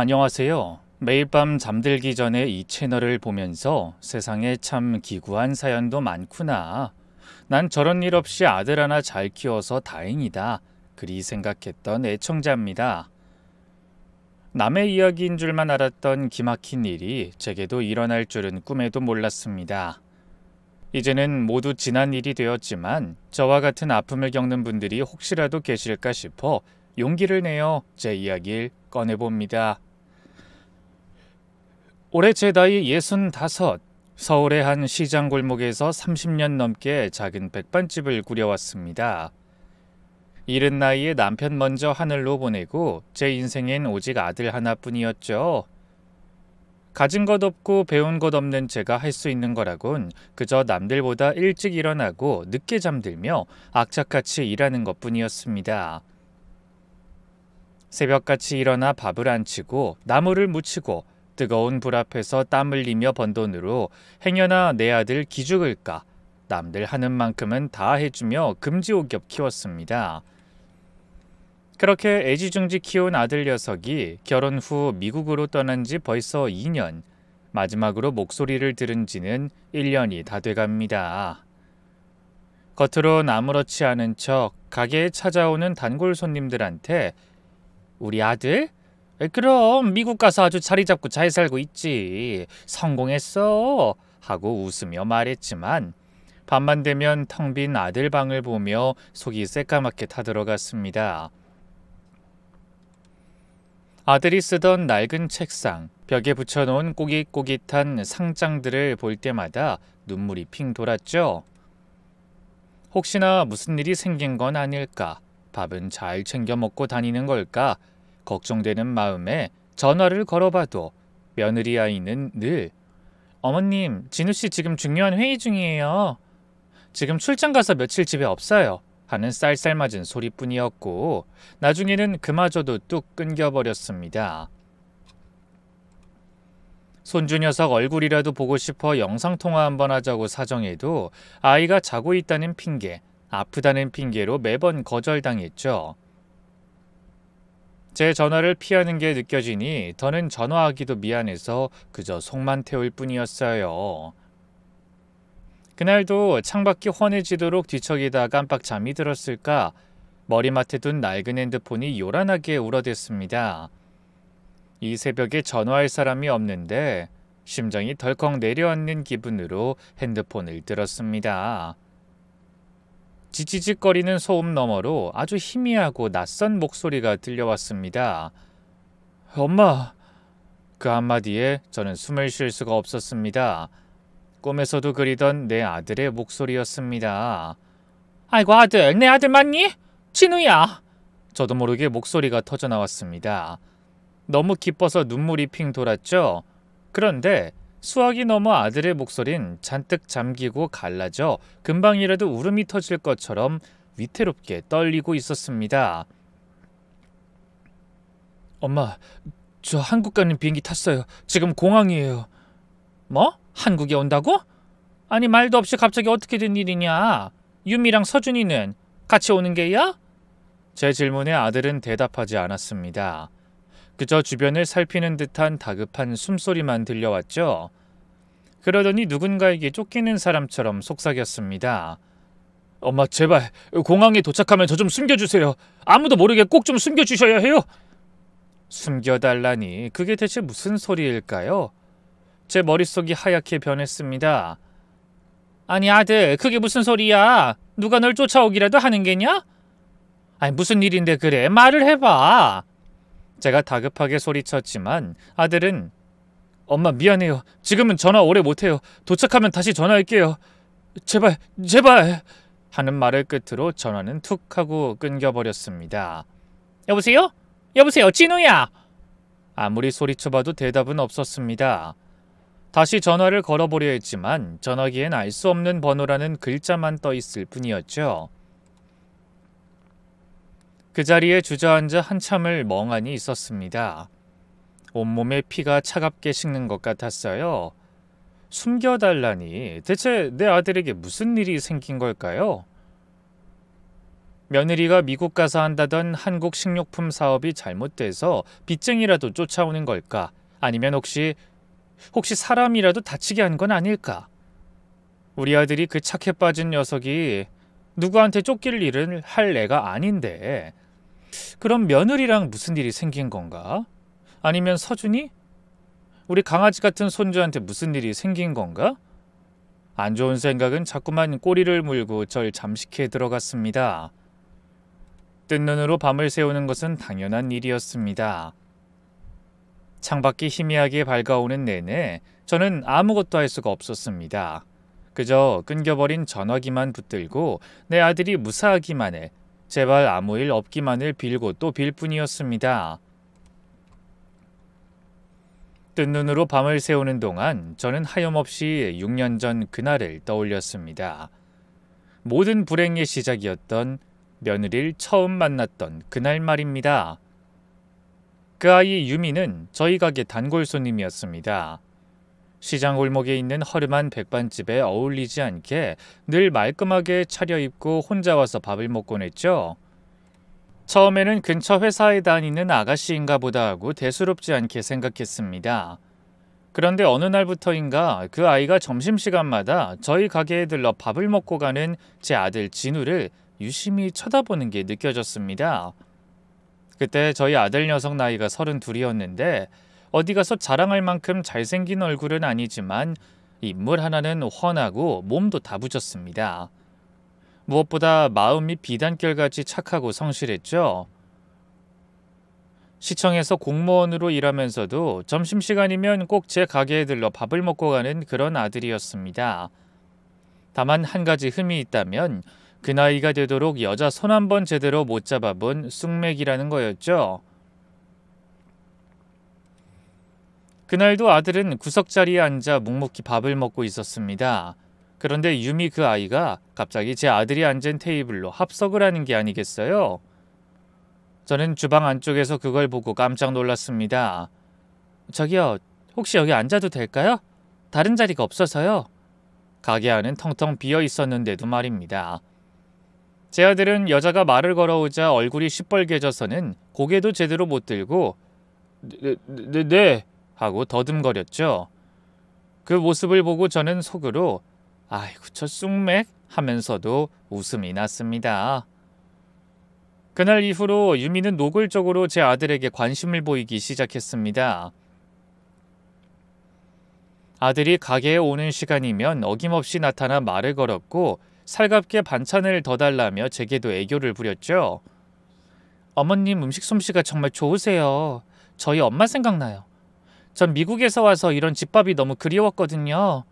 안녕하세요. 매일 밤 잠들기 전에 이 채널을 보면서 세상에 참 기구한 사연도 많구나. 난 저런 일 없이 아들 하나 잘 키워서 다행이다. 그리 생각했던 애청자입니다. 남의 이야기인 줄만 알았던 기막힌 일이 제게도 일어날 줄은 꿈에도 몰랐습니다. 이제는 모두 지난 일이 되었지만 저와 같은 아픔을 겪는 분들이 혹시라도 계실까 싶어 용기를 내어 제 이야기를 꺼내봅니다. 올해 제 나이 65, 서울의 한 시장 골목에서 30년 넘게 작은 백반집을 꾸려왔습니다. 이른 나이에 남편 먼저 하늘로 보내고 제 인생엔 오직 아들 하나뿐이었죠. 가진 것 없고 배운 것 없는 제가 할 수 있는 거라곤 그저 남들보다 일찍 일어나고 늦게 잠들며 악착같이 일하는 것뿐이었습니다. 새벽같이 일어나 밥을 안 치고 나무를 묻히고 뜨거운 불 앞에서 땀 흘리며 번 돈으로 행여나 내 아들 기죽을까 남들 하는 만큼은 다 해주며 금지옥엽 키웠습니다. 그렇게 애지중지 키운 아들 녀석이 결혼 후 미국으로 떠난 지 벌써 2년, 마지막으로 목소리를 들은 지는 1년이 다 돼갑니다. 겉으론 아무렇지 않은 척 가게에 찾아오는 단골 손님들한테 우리 아들? 그럼 미국 가서 아주 자리 잡고 잘 살고 있지. 성공했어. 하고 웃으며 말했지만 밤만 되면 텅 빈 아들 방을 보며 속이 새까맣게 타들어갔습니다. 아들이 쓰던 낡은 책상, 벽에 붙여놓은 꼬깃꼬깃한 상장들을 볼 때마다 눈물이 핑 돌았죠. 혹시나 무슨 일이 생긴 건 아닐까? 밥은 잘 챙겨 먹고 다니는 걸까? 걱정되는 마음에 전화를 걸어봐도 며느리 아이는 늘 어머님, 진우씨 지금 중요한 회의 중이에요. 지금 출장 가서 며칠 집에 없어요. 하는 쌀쌀맞은 소리뿐이었고 나중에는 그마저도 뚝 끊겨버렸습니다. 손주 녀석 얼굴이라도 보고 싶어 영상통화 한번 하자고 사정해도 아이가 자고 있다는 핑계, 아프다는 핑계로 매번 거절당했죠. 제 전화를 피하는 게 느껴지니 더는 전화하기도 미안해서 그저 속만 태울 뿐이었어요. 그날도 창밖이 환해지도록 뒤척이다 깜빡 잠이 들었을까 머리맡에 둔 낡은 핸드폰이 요란하게 울어댔습니다. 이 새벽에 전화할 사람이 없는데 심장이 덜컥 내려앉는 기분으로 핸드폰을 들었습니다. 지지직거리는 소음 너머로 아주 희미하고 낯선 목소리가 들려왔습니다. 엄마! 그 한마디에 저는 숨을 쉴 수가 없었습니다. 꿈에서도 그리던 내 아들의 목소리였습니다. 아이고 아들, 내 아들 맞니? 진우야! 저도 모르게 목소리가 터져나왔습니다. 너무 기뻐서 눈물이 핑 돌았죠. 그런데 수학이 넘어 아들의 목소린 잔뜩 잠기고 갈라져 금방이라도 울음이 터질 것처럼 위태롭게 떨리고 있었습니다. 엄마, 저 한국 가는 비행기 탔어요. 지금 공항이에요. 뭐? 한국에 온다고? 아니 말도 없이 갑자기 어떻게 된 일이냐? 유미랑 서준이는 같이 오는 게야? 제 질문에 아들은 대답하지 않았습니다. 그저 주변을 살피는 듯한 다급한 숨소리만 들려왔죠. 그러더니 누군가에게 쫓기는 사람처럼 속삭였습니다. 엄마 제발 공항에 도착하면 저 좀 숨겨주세요. 아무도 모르게 꼭 좀 숨겨주셔야 해요. 숨겨달라니 그게 대체 무슨 소리일까요? 제 머릿속이 하얗게 변했습니다. 아니 아들 그게 무슨 소리야? 누가 널 쫓아오기라도 하는 게냐? 아니 무슨 일인데 그래 말을 해봐. 제가 다급하게 소리쳤지만 아들은 엄마 미안해요. 지금은 전화 오래 못해요. 도착하면 다시 전화할게요. 제발 제발 하는 말을 끝으로 전화는 툭 하고 끊겨버렸습니다. 여보세요? 여보세요 진우야. 아무리 소리쳐봐도 대답은 없었습니다. 다시 전화를 걸어보려 했지만 전화기엔 알 수 없는 번호라는 글자만 떠있을 뿐이었죠. 그 자리에 주저앉아 한참을 멍하니 있었습니다. 온몸에 피가 차갑게 식는 것 같았어요. 숨겨달라니 대체 내 아들에게 무슨 일이 생긴 걸까요? 며느리가 미국 가서 한다던 한국 식료품 사업이 잘못돼서 빚쟁이라도 쫓아오는 걸까? 아니면 혹시 사람이라도 다치게 한 건 아닐까? 우리 아들이 그 착해 빠진 녀석이 누구한테 쫓길 일을 할 애가 아닌데 그럼 며느리랑 무슨 일이 생긴 건가? 아니면 서준이? 우리 강아지 같은 손주한테 무슨 일이 생긴 건가? 안 좋은 생각은 자꾸만 꼬리를 물고 절 잠식해 들어갔습니다. 뜬 눈으로 밤을 새우는 것은 당연한 일이었습니다. 창밖이 희미하게 밝아오는 내내 저는 아무것도 할 수가 없었습니다. 그저 끊겨버린 전화기만 붙들고 내 아들이 무사하기만 해 제발 아무 일 없기만을 빌고 또 빌 뿐이었습니다. 뜬 눈으로 밤을 새우는 동안 저는 하염없이 6년 전 그날을 떠올렸습니다. 모든 불행의 시작이었던 며느리를 처음 만났던 그날 말입니다. 그 아이 유미는 저희 가게 단골 손님이었습니다. 시장 골목에 있는 허름한 백반집에 어울리지 않게 늘 말끔하게 차려입고 혼자 와서 밥을 먹곤 했죠. 처음에는 근처 회사에 다니는 아가씨인가 보다 하고 대수롭지 않게 생각했습니다. 그런데 어느 날부터인가 그 아이가 점심시간마다 저희 가게에 들러 밥을 먹고 가는 제 아들 진우를 유심히 쳐다보는 게 느껴졌습니다. 그때 저희 아들 녀석 나이가 32이었는데 어디 가서 자랑할 만큼 잘생긴 얼굴은 아니지만 인물 하나는 훤하고 몸도 다부졌습니다. 무엇보다 마음이 비단결같이 착하고 성실했죠. 시청에서 공무원으로 일하면서도 점심시간이면 꼭 제 가게에 들러 밥을 먹고 가는 그런 아들이었습니다. 다만 한 가지 흠이 있다면 그 나이가 되도록 여자 손 한 번 제대로 못 잡아본 쑥맥이라는 거였죠. 그날도 아들은 구석자리에 앉아 묵묵히 밥을 먹고 있었습니다. 그런데 유미 그 아이가 갑자기 제 아들이 앉은 테이블로 합석을 하는 게 아니겠어요? 저는 주방 안쪽에서 그걸 보고 깜짝 놀랐습니다. 저기요, 혹시 여기 앉아도 될까요? 다른 자리가 없어서요. 가게 안은 텅텅 비어 있었는데도 말입니다. 제 아들은 여자가 말을 걸어오자 얼굴이 시뻘개져서는 고개도 제대로 못 들고 네 하고 더듬거렸죠. 그 모습을 보고 저는 속으로 아이고 저 쑥맥 하면서도 웃음이 났습니다. 그날 이후로 유미는 노골적으로 제 아들에게 관심을 보이기 시작했습니다. 아들이 가게에 오는 시간이면 어김없이 나타나 말을 걸었고 살갑게 반찬을 더 달라며 제게도 애교를 부렸죠. 어머님 음식 솜씨가 정말 좋으세요. 저희 엄마 생각나요. 전 미국에서 와서 이런 집밥이 너무 그리웠거든요.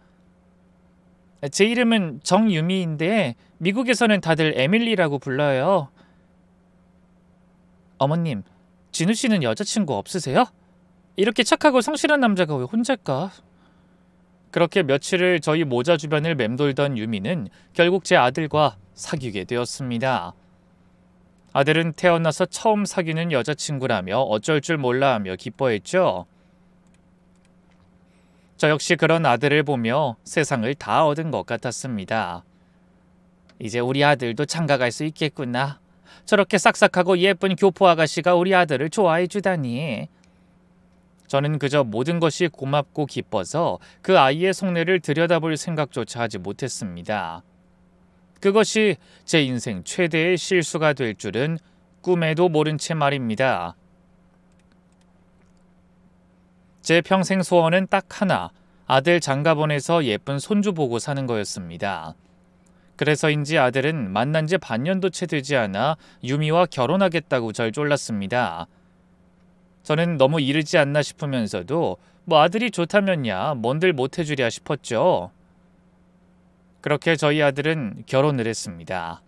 제 이름은 정유미인데 미국에서는 다들 에밀리라고 불러요. 어머님, 진우 씨는 여자친구 없으세요? 이렇게 착하고 성실한 남자가 왜 혼자일까? 그렇게 며칠을 저희 모자 주변을 맴돌던 유미는 결국 제 아들과 사귀게 되었습니다. 아들은 태어나서 처음 사귀는 여자친구라며 어쩔 줄 몰라 하며 기뻐했죠. 저 역시 그런 아들을 보며 세상을 다 얻은 것 같았습니다. 이제 우리 아들도 장가갈 수 있겠구나. 저렇게 싹싹하고 예쁜 교포 아가씨가 우리 아들을 좋아해 주다니. 저는 그저 모든 것이 고맙고 기뻐서 그 아이의 속내를 들여다볼 생각조차 하지 못했습니다. 그것이 제 인생 최대의 실수가 될 줄은 꿈에도 모른 채 말입니다. 제 평생 소원은 딱 하나, 아들 장가보내서 예쁜 손주 보고 사는 거였습니다. 그래서인지 아들은 만난 지 반년도 채 되지 않아 유미와 결혼하겠다고 절 졸랐습니다. 저는 너무 이르지 않나 싶으면서도 뭐 아들이 좋다면야 뭔들 못해주랴 싶었죠. 그렇게 저희 아들은 결혼을 했습니다.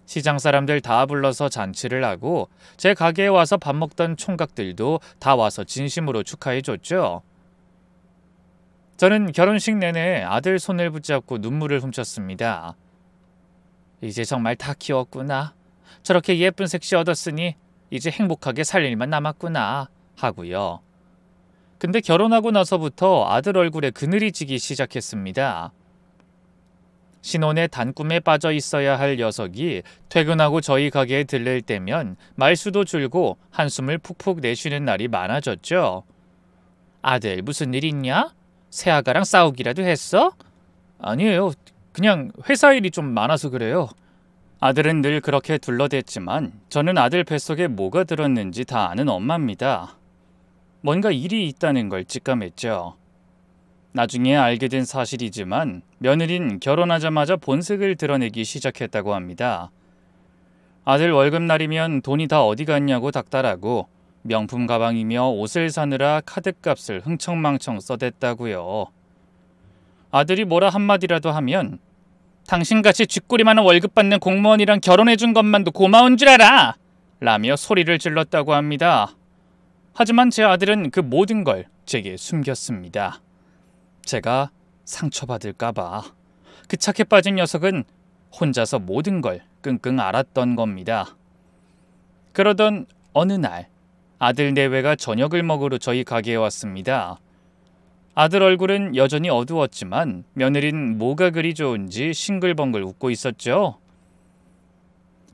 시장 사람들 다 불러서 잔치를 하고 제 가게에 와서 밥 먹던 총각들도 다 와서 진심으로 축하해줬죠. 저는 결혼식 내내 아들 손을 붙잡고 눈물을 훔쳤습니다. 이제 정말 다 키웠구나. 저렇게 예쁜 색시 얻었으니 이제 행복하게 살 일만 남았구나 하고요. 근데 결혼하고 나서부터 아들 얼굴에 그늘이 지기 시작했습니다. 신혼의 단꿈에 빠져 있어야 할 녀석이 퇴근하고 저희 가게에 들릴 때면 말수도 줄고 한숨을 푹푹 내쉬는 날이 많아졌죠. 아들, 무슨 일 있냐? 새아가랑 싸우기라도 했어? 아니에요. 그냥 회사 일이 좀 많아서 그래요. 아들은 늘 그렇게 둘러댔지만 저는 아들 뱃속에 뭐가 들었는지 다 아는 엄마입니다. 뭔가 일이 있다는 걸 직감했죠. 나중에 알게 된 사실이지만 며느린 결혼하자마자 본색을 드러내기 시작했다고 합니다. 아들 월급날이면 돈이 다 어디 갔냐고 닥달하고 명품 가방이며 옷을 사느라 카드값을 흥청망청 써댔다고요. 아들이 뭐라 한마디라도 하면 당신같이 쥐꼬리 많은 월급 받는 공무원이랑 결혼해준 것만도 고마운 줄 알아! 라며 소리를 질렀다고 합니다. 하지만 제 아들은 그 모든 걸 제게 숨겼습니다. 제가 상처받을까봐. 그 착해 빠진 녀석은 혼자서 모든 걸 끙끙 앓았던 겁니다. 그러던 어느 날 아들 내외가 저녁을 먹으러 저희 가게에 왔습니다. 아들 얼굴은 여전히 어두웠지만 며느린 뭐가 그리 좋은지 싱글벙글 웃고 있었죠.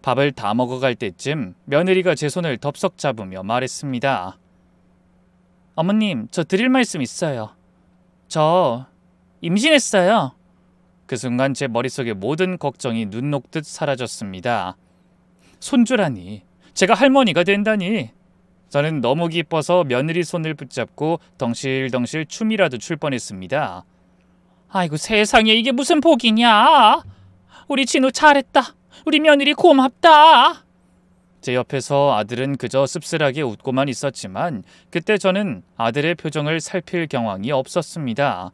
밥을 다 먹어갈 때쯤 며느리가 제 손을 덥석 잡으며 말했습니다. 어머님, 저 드릴 말씀 있어요. 저 임신했어요. 그 순간 제 머릿속의 모든 걱정이 눈 녹듯 사라졌습니다. 손주라니, 제가 할머니가 된다니. 저는 너무 기뻐서 며느리 손을 붙잡고 덩실덩실 춤이라도 출 뻔했습니다. 아이고 세상에, 이게 무슨 복이냐. 우리 진우 잘했다. 우리 며느리 고맙다. 제 옆에서 아들은 그저 씁쓸하게 웃고만 있었지만 그때 저는 아들의 표정을 살필 경황이 없었습니다.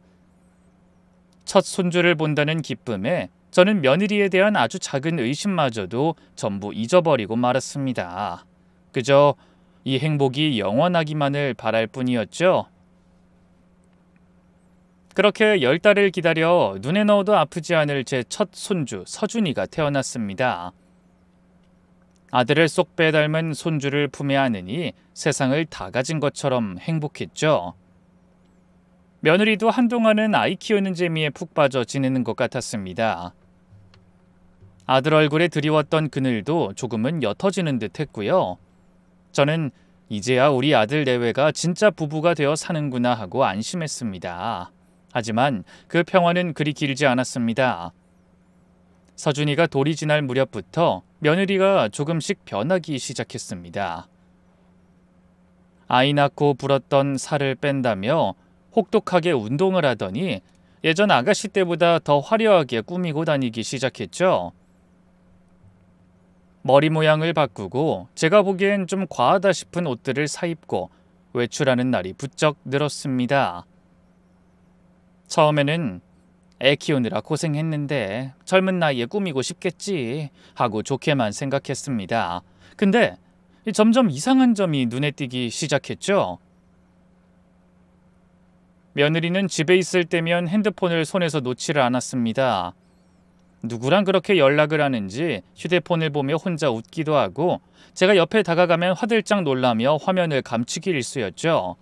첫 손주를 본다는 기쁨에 저는 며느리에 대한 아주 작은 의심마저도 전부 잊어버리고 말았습니다. 그저 이 행복이 영원하기만을 바랄 뿐이었죠. 그렇게 10달을 기다려 눈에 넣어도 아프지 않을 제 첫 손주 서준이가 태어났습니다. 아들을 쏙 빼닮은 손주를 품에 안으니 세상을 다 가진 것처럼 행복했죠. 며느리도 한동안은 아이 키우는 재미에 푹 빠져 지내는 것 같았습니다. 아들 얼굴에 드리웠던 그늘도 조금은 옅어지는 듯 했고요. 저는 이제야 우리 아들 내외가 진짜 부부가 되어 사는구나 하고 안심했습니다. 하지만 그 평화는 그리 길지 않았습니다. 서준이가 돌이 지날 무렵부터 며느리가 조금씩 변하기 시작했습니다. 아이 낳고 불었던 살을 뺀다며 혹독하게 운동을 하더니 예전 아가씨 때보다 더 화려하게 꾸미고 다니기 시작했죠. 머리 모양을 바꾸고 제가 보기엔 좀 과하다 싶은 옷들을 사입고 외출하는 날이 부쩍 늘었습니다. 처음에는 애 키우느라 고생했는데 젊은 나이에 꾸미고 싶겠지 하고 좋게만 생각했습니다. 근데 점점 이상한 점이 눈에 띄기 시작했죠. 며느리는 집에 있을 때면 핸드폰을 손에서 놓지를 않았습니다. 누구랑 그렇게 연락을 하는지 휴대폰을 보며 혼자 웃기도 하고 제가 옆에 다가가면 화들짝 놀라며 화면을 감추기 일쑤였죠.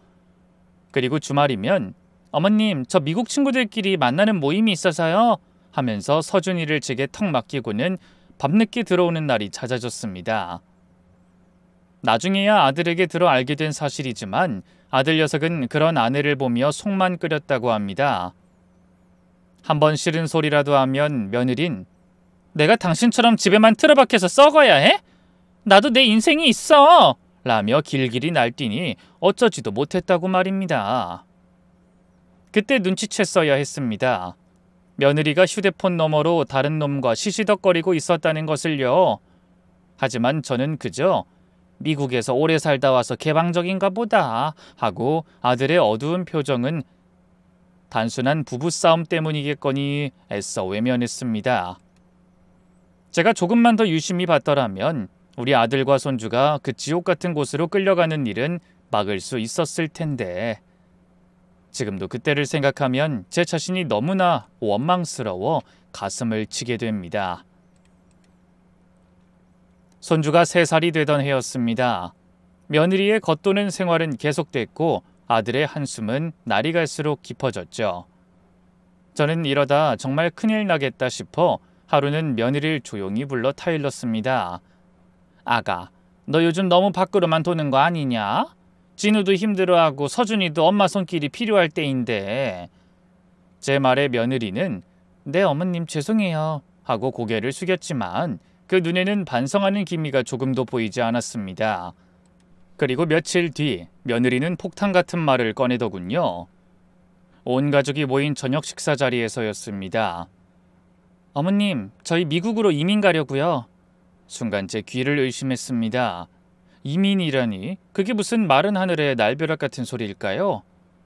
그리고 주말이면 어머님, 저 미국 친구들끼리 만나는 모임이 있어서요 하면서 서준이를 제게 턱 맡기고는 밤늦게 들어오는 날이 잦아졌습니다. 나중에야 아들에게 들어 알게 된 사실이지만 아들 녀석은 그런 아내를 보며 속만 끓였다고 합니다. 한번 싫은 소리라도 하면 며느린 내가 당신처럼 집에만 틀어박혀서 썩어야 해? 나도 내 인생이 있어! 라며 길길이 날뛰니 어쩌지도 못했다고 말입니다. 그때 눈치챘어야 했습니다. 며느리가 휴대폰 너머로 다른 놈과 시시덕거리고 있었다는 것을요. 하지만 저는 그저 미국에서 오래 살다 와서 개방적인가 보다 하고 아들의 어두운 표정은 단순한 부부싸움 때문이겠거니 애써 외면했습니다. 제가 조금만 더 유심히 봤더라면 우리 아들과 손주가 그 지옥 같은 곳으로 끌려가는 일은 막을 수 있었을 텐데 지금도 그때를 생각하면 제 자신이 너무나 원망스러워 가슴을 치게 됩니다. 손주가 3살이 되던 해였습니다. 며느리의 겉도는 생활은 계속됐고 아들의 한숨은 날이 갈수록 깊어졌죠. 저는 이러다 정말 큰일 나겠다 싶어 하루는 며느리를 조용히 불러 타일렀습니다. 아가, 너 요즘 너무 밖으로만 도는 거 아니냐? 진우도 힘들어하고 서준이도 엄마 손길이 필요할 때인데. 제 말에 며느리는 네 어머님 죄송해요 하고 고개를 숙였지만 그 눈에는 반성하는 기미가 조금도 보이지 않았습니다. 그리고 며칠 뒤 며느리는 폭탄 같은 말을 꺼내더군요. 온 가족이 모인 저녁 식사 자리에서였습니다. 어머님, 저희 미국으로 이민 가려고요. 순간 제 귀를 의심했습니다. 이민이라니? 그게 무슨 마른 하늘의 날벼락 같은 소리일까요?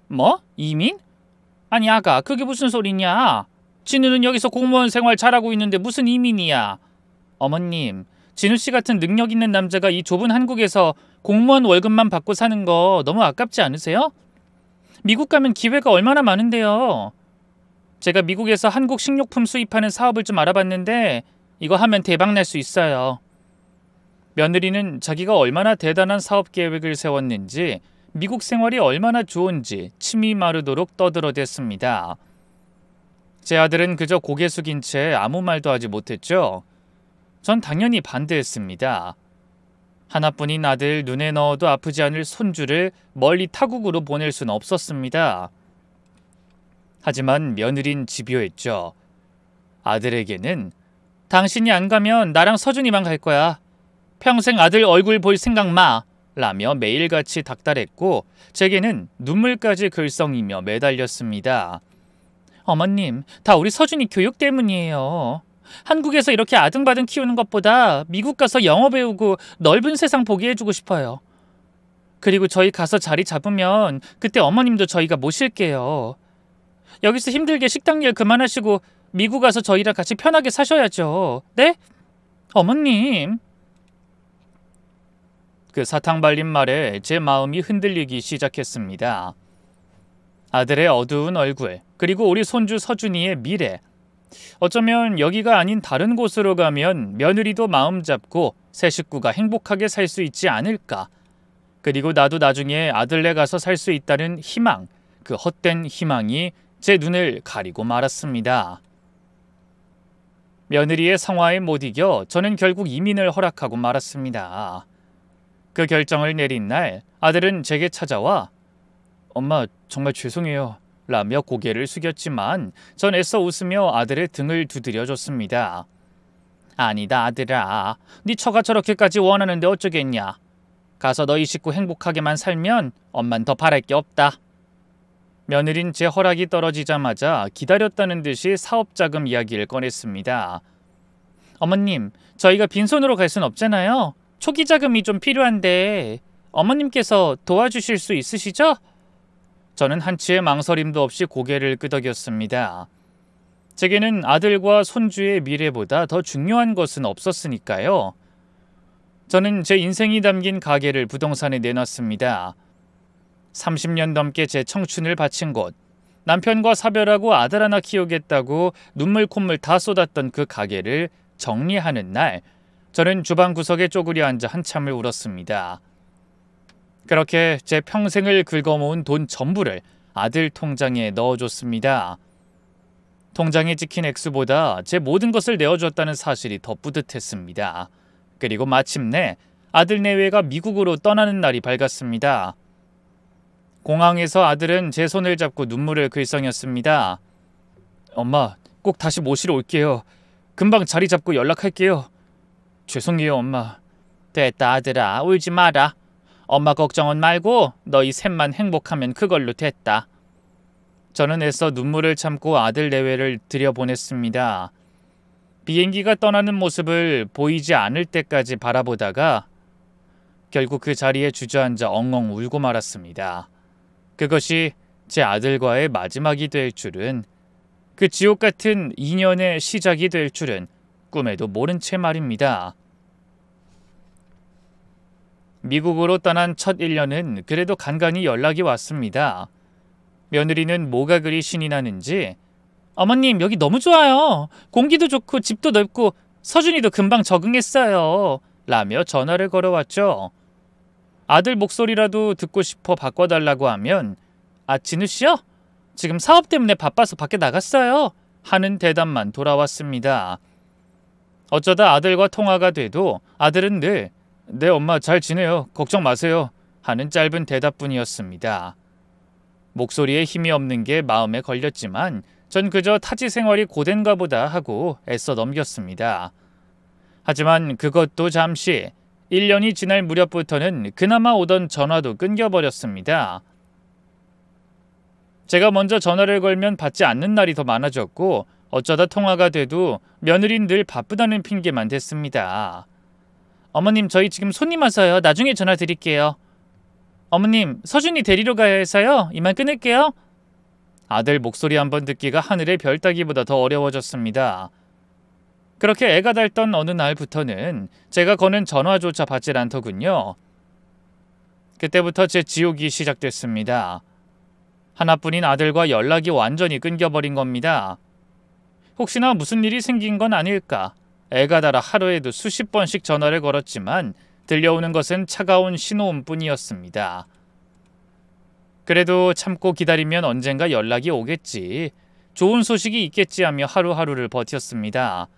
뭐? 이민? 아니 아가, 그게 무슨 소리냐? 진우는 여기서 공무원 생활 잘하고 있는데 무슨 이민이야? 어머님, 진우 씨 같은 능력 있는 남자가 이 좁은 한국에서 공무원 월급만 받고 사는 거 너무 아깝지 않으세요? 미국 가면 기회가 얼마나 많은데요. 제가 미국에서 한국 식료품 수입하는 사업을 좀 알아봤는데 이거 하면 대박 날 수 있어요. 며느리는 자기가 얼마나 대단한 사업 계획을 세웠는지 미국 생활이 얼마나 좋은지 침이 마르도록 떠들어댔습니다. 제 아들은 그저 고개 숙인 채 아무 말도 하지 못했죠. 전 당연히 반대했습니다. 하나뿐인 아들 눈에 넣어도 아프지 않을 손주를 멀리 타국으로 보낼 수는 없었습니다. 하지만 며느린 집요했죠. 아들에게는 당신이 안 가면 나랑 서준이만 갈 거야. 평생 아들 얼굴 볼 생각 마. 라며 매일같이 닥달했고 제게는 눈물까지 글썽이며 매달렸습니다. 어머님, 다 우리 서준이 교육 때문이에요. 한국에서 이렇게 아등바등 키우는 것보다 미국 가서 영어 배우고 넓은 세상 보게 해주고 싶어요. 그리고 저희 가서 자리 잡으면 그때 어머님도 저희가 모실게요. 여기서 힘들게 식당 일 그만하시고 미국 가서 저희랑 같이 편하게 사셔야죠. 네? 어머님. 그 사탕 발린 말에 제 마음이 흔들리기 시작했습니다. 아들의 어두운 얼굴, 그리고 우리 손주 서준이의 미래. 어쩌면 여기가 아닌 다른 곳으로 가면 며느리도 마음 잡고 새 식구가 행복하게 살 수 있지 않을까. 그리고 나도 나중에 아들네 가서 살 수 있다는 희망, 그 헛된 희망이 제 눈을 가리고 말았습니다. 며느리의 성화에 못 이겨 저는 결국 이민을 허락하고 말았습니다. 그 결정을 내린 날 아들은 제게 찾아와 엄마 정말 죄송해요 라며 고개를 숙였지만 전 애써 웃으며 아들의 등을 두드려줬습니다. 아니다 아들아, 네 처가 저렇게까지 원하는데 어쩌겠냐. 가서 너희 식구 행복하게만 살면 엄만 더 바랄 게 없다. 며느린 제 허락이 떨어지자마자 기다렸다는 듯이 사업자금 이야기를 꺼냈습니다. 어머님, 저희가 빈손으로 갈 순 없잖아요. 초기 자금이 좀 필요한데 어머님께서 도와주실 수 있으시죠? 저는 한치의 망설임도 없이 고개를 끄덕였습니다. 제게는 아들과 손주의 미래보다 더 중요한 것은 없었으니까요. 저는 제 인생이 담긴 가게를 부동산에 내놨습니다. 30년 넘게 제 청춘을 바친 곳, 남편과 사별하고 아들 하나 키우겠다고 눈물 콧물 다 쏟았던 그 가게를 정리하는 날, 저는 주방 구석에 쪼그려 앉아 한참을 울었습니다. 그렇게 제 평생을 긁어모은 돈 전부를 아들 통장에 넣어줬습니다. 통장에 찍힌 액수보다 제 모든 것을 내어줬다는 사실이 더 뿌듯했습니다. 그리고 마침내 아들 내외가 미국으로 떠나는 날이 밝았습니다. 공항에서 아들은 제 손을 잡고 눈물을 글썽였습니다. 엄마, 꼭 다시 모시러 올게요. 금방 자리 잡고 연락할게요. 죄송해요, 엄마. 됐다, 아들아. 울지 마라. 엄마 걱정은 말고 너희 셋만 행복하면 그걸로 됐다. 저는 애써 눈물을 참고 아들 내외를 들여보냈습니다. 비행기가 떠나는 모습을 보이지 않을 때까지 바라보다가 결국 그 자리에 주저앉아 엉엉 울고 말았습니다. 그것이 제 아들과의 마지막이 될 줄은, 그 지옥 같은 인연의 시작이 될 줄은 꿈에도 모른 채 말입니다. 미국으로 떠난 첫 1년은 그래도 간간히 연락이 왔습니다. 며느리는 뭐가 그리 신이 나는지 어머님 여기 너무 좋아요. 공기도 좋고 집도 넓고 서준이도 금방 적응했어요. 라며 전화를 걸어왔죠. 아들 목소리라도 듣고 싶어 바꿔달라고 하면 아 진우 씨요? 지금 사업 때문에 바빠서 밖에 나갔어요. 하는 대답만 돌아왔습니다. 어쩌다 아들과 통화가 돼도 아들은 늘 네 엄마 잘 지내요. 걱정 마세요. 하는 짧은 대답뿐이었습니다. 목소리에 힘이 없는 게 마음에 걸렸지만 전 그저 타지 생활이 고된가 보다 하고 애써 넘겼습니다. 하지만 그것도 잠시 1년이 지날 무렵부터는 그나마 오던 전화도 끊겨버렸습니다. 제가 먼저 전화를 걸면 받지 않는 날이 더 많아졌고 어쩌다 통화가 돼도 며느리는 늘 바쁘다는 핑계만 댔습니다. 어머님 저희 지금 손님 와서요. 나중에 전화 드릴게요. 어머님 서준이 데리러 가야 해서요. 이만 끊을게요. 아들 목소리 한번 듣기가 하늘의 별 따기보다 더 어려워졌습니다. 그렇게 애가 닳던 어느 날부터는 제가 거는 전화조차 받질 않더군요. 그때부터 제 지옥이 시작됐습니다. 하나뿐인 아들과 연락이 완전히 끊겨버린 겁니다. 혹시나 무슨 일이 생긴 건 아닐까? 애가 닳아 하루에도 수십 번씩 전화를 걸었지만 들려오는 것은 차가운 신호음뿐이었습니다. 그래도 참고 기다리면 언젠가 연락이 오겠지. 좋은 소식이 있겠지 하며 하루하루를 버텼습니다.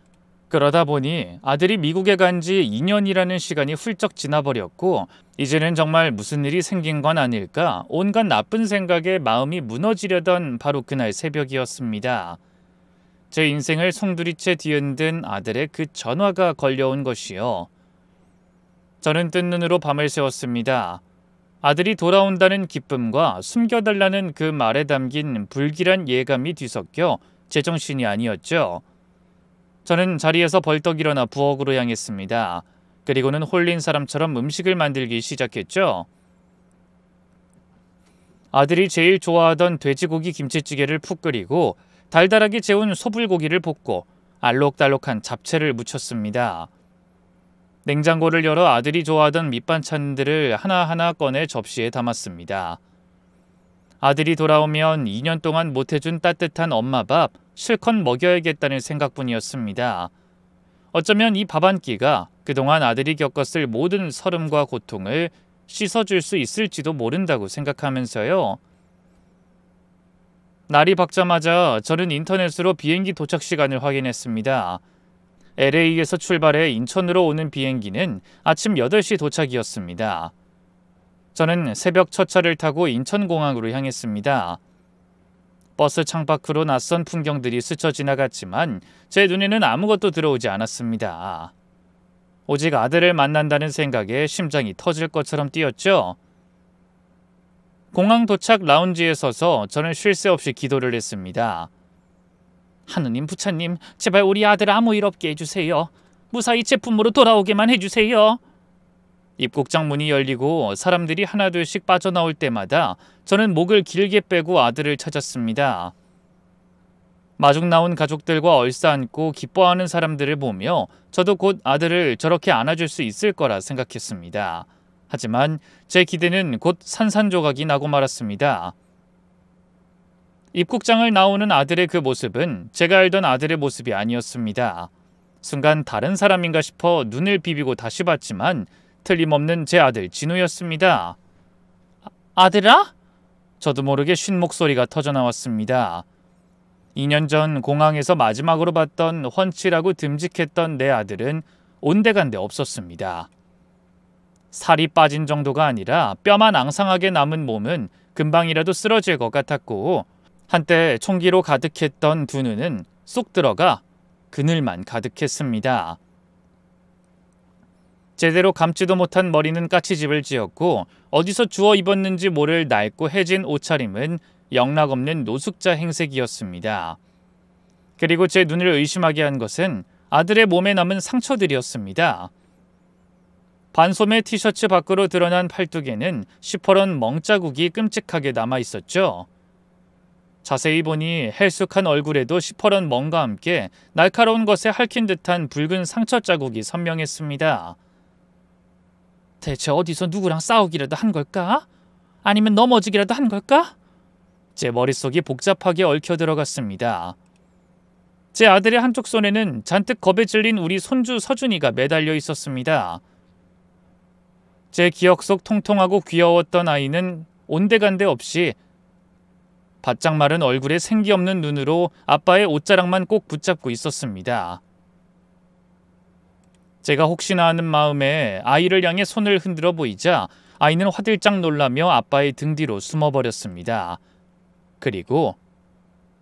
그러다 보니 아들이 미국에 간 지 2년이라는 시간이 훌쩍 지나버렸고 이제는 정말 무슨 일이 생긴 건 아닐까 온갖 나쁜 생각에 마음이 무너지려던 바로 그날 새벽이었습니다. 제 인생을 송두리째 뒤흔든 아들의 그 전화가 걸려온 것이요. 저는 뜬 눈으로 밤을 새웠습니다. 아들이 돌아온다는 기쁨과 숨겨달라는 그 말에 담긴 불길한 예감이 뒤섞여 제정신이 아니었죠. 저는 자리에서 벌떡 일어나 부엌으로 향했습니다. 그리고는 홀린 사람처럼 음식을 만들기 시작했죠. 아들이 제일 좋아하던 돼지고기 김치찌개를 푹 끓이고 달달하게 재운 소불고기를 볶고 알록달록한 잡채를 무쳤습니다. 냉장고를 열어 아들이 좋아하던 밑반찬들을 하나하나 꺼내 접시에 담았습니다. 아들이 돌아오면 2년 동안 못해준 따뜻한 엄마 밥 실컷 먹여야겠다는 생각뿐이었습니다. 어쩌면 이 밥 한 끼가 그동안 아들이 겪었을 모든 서름과 고통을 씻어줄 수 있을지도 모른다고 생각하면서요. 날이 밝자마자 저는 인터넷으로 비행기 도착 시간을 확인했습니다. LA에서 출발해 인천으로 오는 비행기는 아침 8시 도착이었습니다. 저는 새벽 첫 차를 타고 인천공항으로 향했습니다. 버스 창밖으로 낯선 풍경들이 스쳐 지나갔지만 제 눈에는 아무것도 들어오지 않았습니다. 오직 아들을 만난다는 생각에 심장이 터질 것처럼 뛰었죠. 공항 도착 라운지에 서서 저는 쉴 새 없이 기도를 했습니다. 하느님 부처님 제발 우리 아들 아무 일 없게 해주세요. 무사히 제품으로 돌아오게만 해주세요. 입국장 문이 열리고 사람들이 하나둘씩 빠져나올 때마다 저는 목을 길게 빼고 아들을 찾았습니다. 마중 나온 가족들과 얼싸안고 기뻐하는 사람들을 보며 저도 곧 아들을 저렇게 안아줄 수 있을 거라 생각했습니다. 하지만 제 기대는 곧 산산조각이 나고 말았습니다. 입국장을 나오는 아들의 그 모습은 제가 알던 아들의 모습이 아니었습니다. 순간 다른 사람인가 싶어 눈을 비비고 다시 봤지만 틀림없는 제 아들 진우였습니다. 아들아? 저도 모르게 쉰 목소리가 터져나왔습니다. 2년 전 공항에서 마지막으로 봤던 훤칠하고 듬직했던 내 아들은 온데간데 없었습니다. 살이 빠진 정도가 아니라 뼈만 앙상하게 남은 몸은 금방이라도 쓰러질 것 같았고 한때 총기로 가득했던 두 눈은 쏙 들어가 그늘만 가득했습니다. 제대로 감지도 못한 머리는 까치집을 지었고 어디서 주워 입었는지 모를 낡고 해진 옷차림은 영락없는 노숙자 행색이었습니다. 그리고 제 눈을 의심하게 한 것은 아들의 몸에 남은 상처들이었습니다. 반소매 티셔츠 밖으로 드러난 팔뚝에는 시퍼런 멍자국이 끔찍하게 남아있었죠. 자세히 보니 헬쑥한 얼굴에도 시퍼런 멍과 함께 날카로운 것에 핥힌 듯한 붉은 상처 자국이 선명했습니다. 대체 어디서 누구랑 싸우기라도 한 걸까? 아니면 넘어지기라도 한 걸까? 제 머릿속이 복잡하게 얽혀 들어갔습니다. 제 아들의 한쪽 손에는 잔뜩 겁에 질린 우리 손주 서준이가 매달려 있었습니다. 제 기억 속 통통하고 귀여웠던 아이는 온데간데 없이 바짝 마른 얼굴에 생기 없는 눈으로 아빠의 옷자락만 꼭 붙잡고 있었습니다. 제가 혹시나 하는 마음에 아이를 향해 손을 흔들어 보이자 아이는 화들짝 놀라며 아빠의 등 뒤로 숨어버렸습니다. 그리고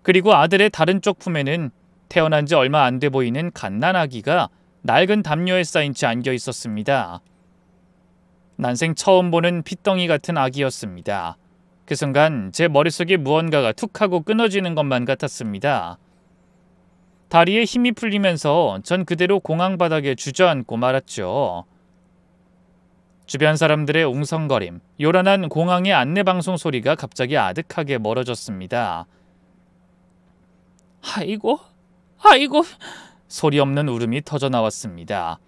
아들의 다른 쪽 품에는 태어난 지 얼마 안 돼 보이는 갓난아기가 낡은 담요에 쌓인 채 안겨 있었습니다. 난생 처음 보는 핏덩이 같은 아기였습니다. 그 순간 제 머릿속에 무언가가 툭 하고 끊어지는 것만 같았습니다. 다리에 힘이 풀리면서 전 그대로 공항 바닥에 주저앉고 말았죠. 주변 사람들의 웅성거림, 요란한 공항의 안내방송 소리가 갑자기 아득하게 멀어졌습니다. 아이고, 소리 없는 울음이 터져나왔습니다.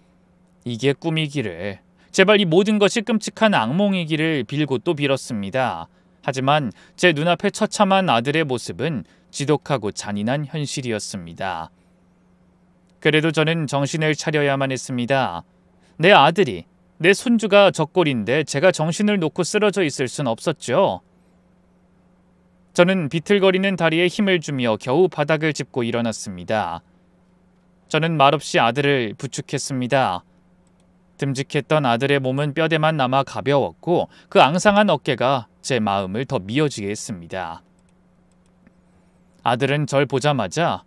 이게 꿈이기를, 제발 이 모든 것이 끔찍한 악몽이기를 빌고 또 빌었습니다. 하지만 제 눈앞에 처참한 아들의 모습은 지독하고 잔인한 현실이었습니다. 그래도 저는 정신을 차려야만 했습니다. 내 아들이, 내 손주가 적골인데 제가 정신을 놓고 쓰러져 있을 순 없었죠. 저는 비틀거리는 다리에 힘을 주며 겨우 바닥을 짚고 일어났습니다. 저는 말없이 아들을 부축했습니다. 듬직했던 아들의 몸은 뼈대만 남아 가벼웠고 그 앙상한 어깨가 제 마음을 더 미어지게 했습니다. 아들은 절 보자마자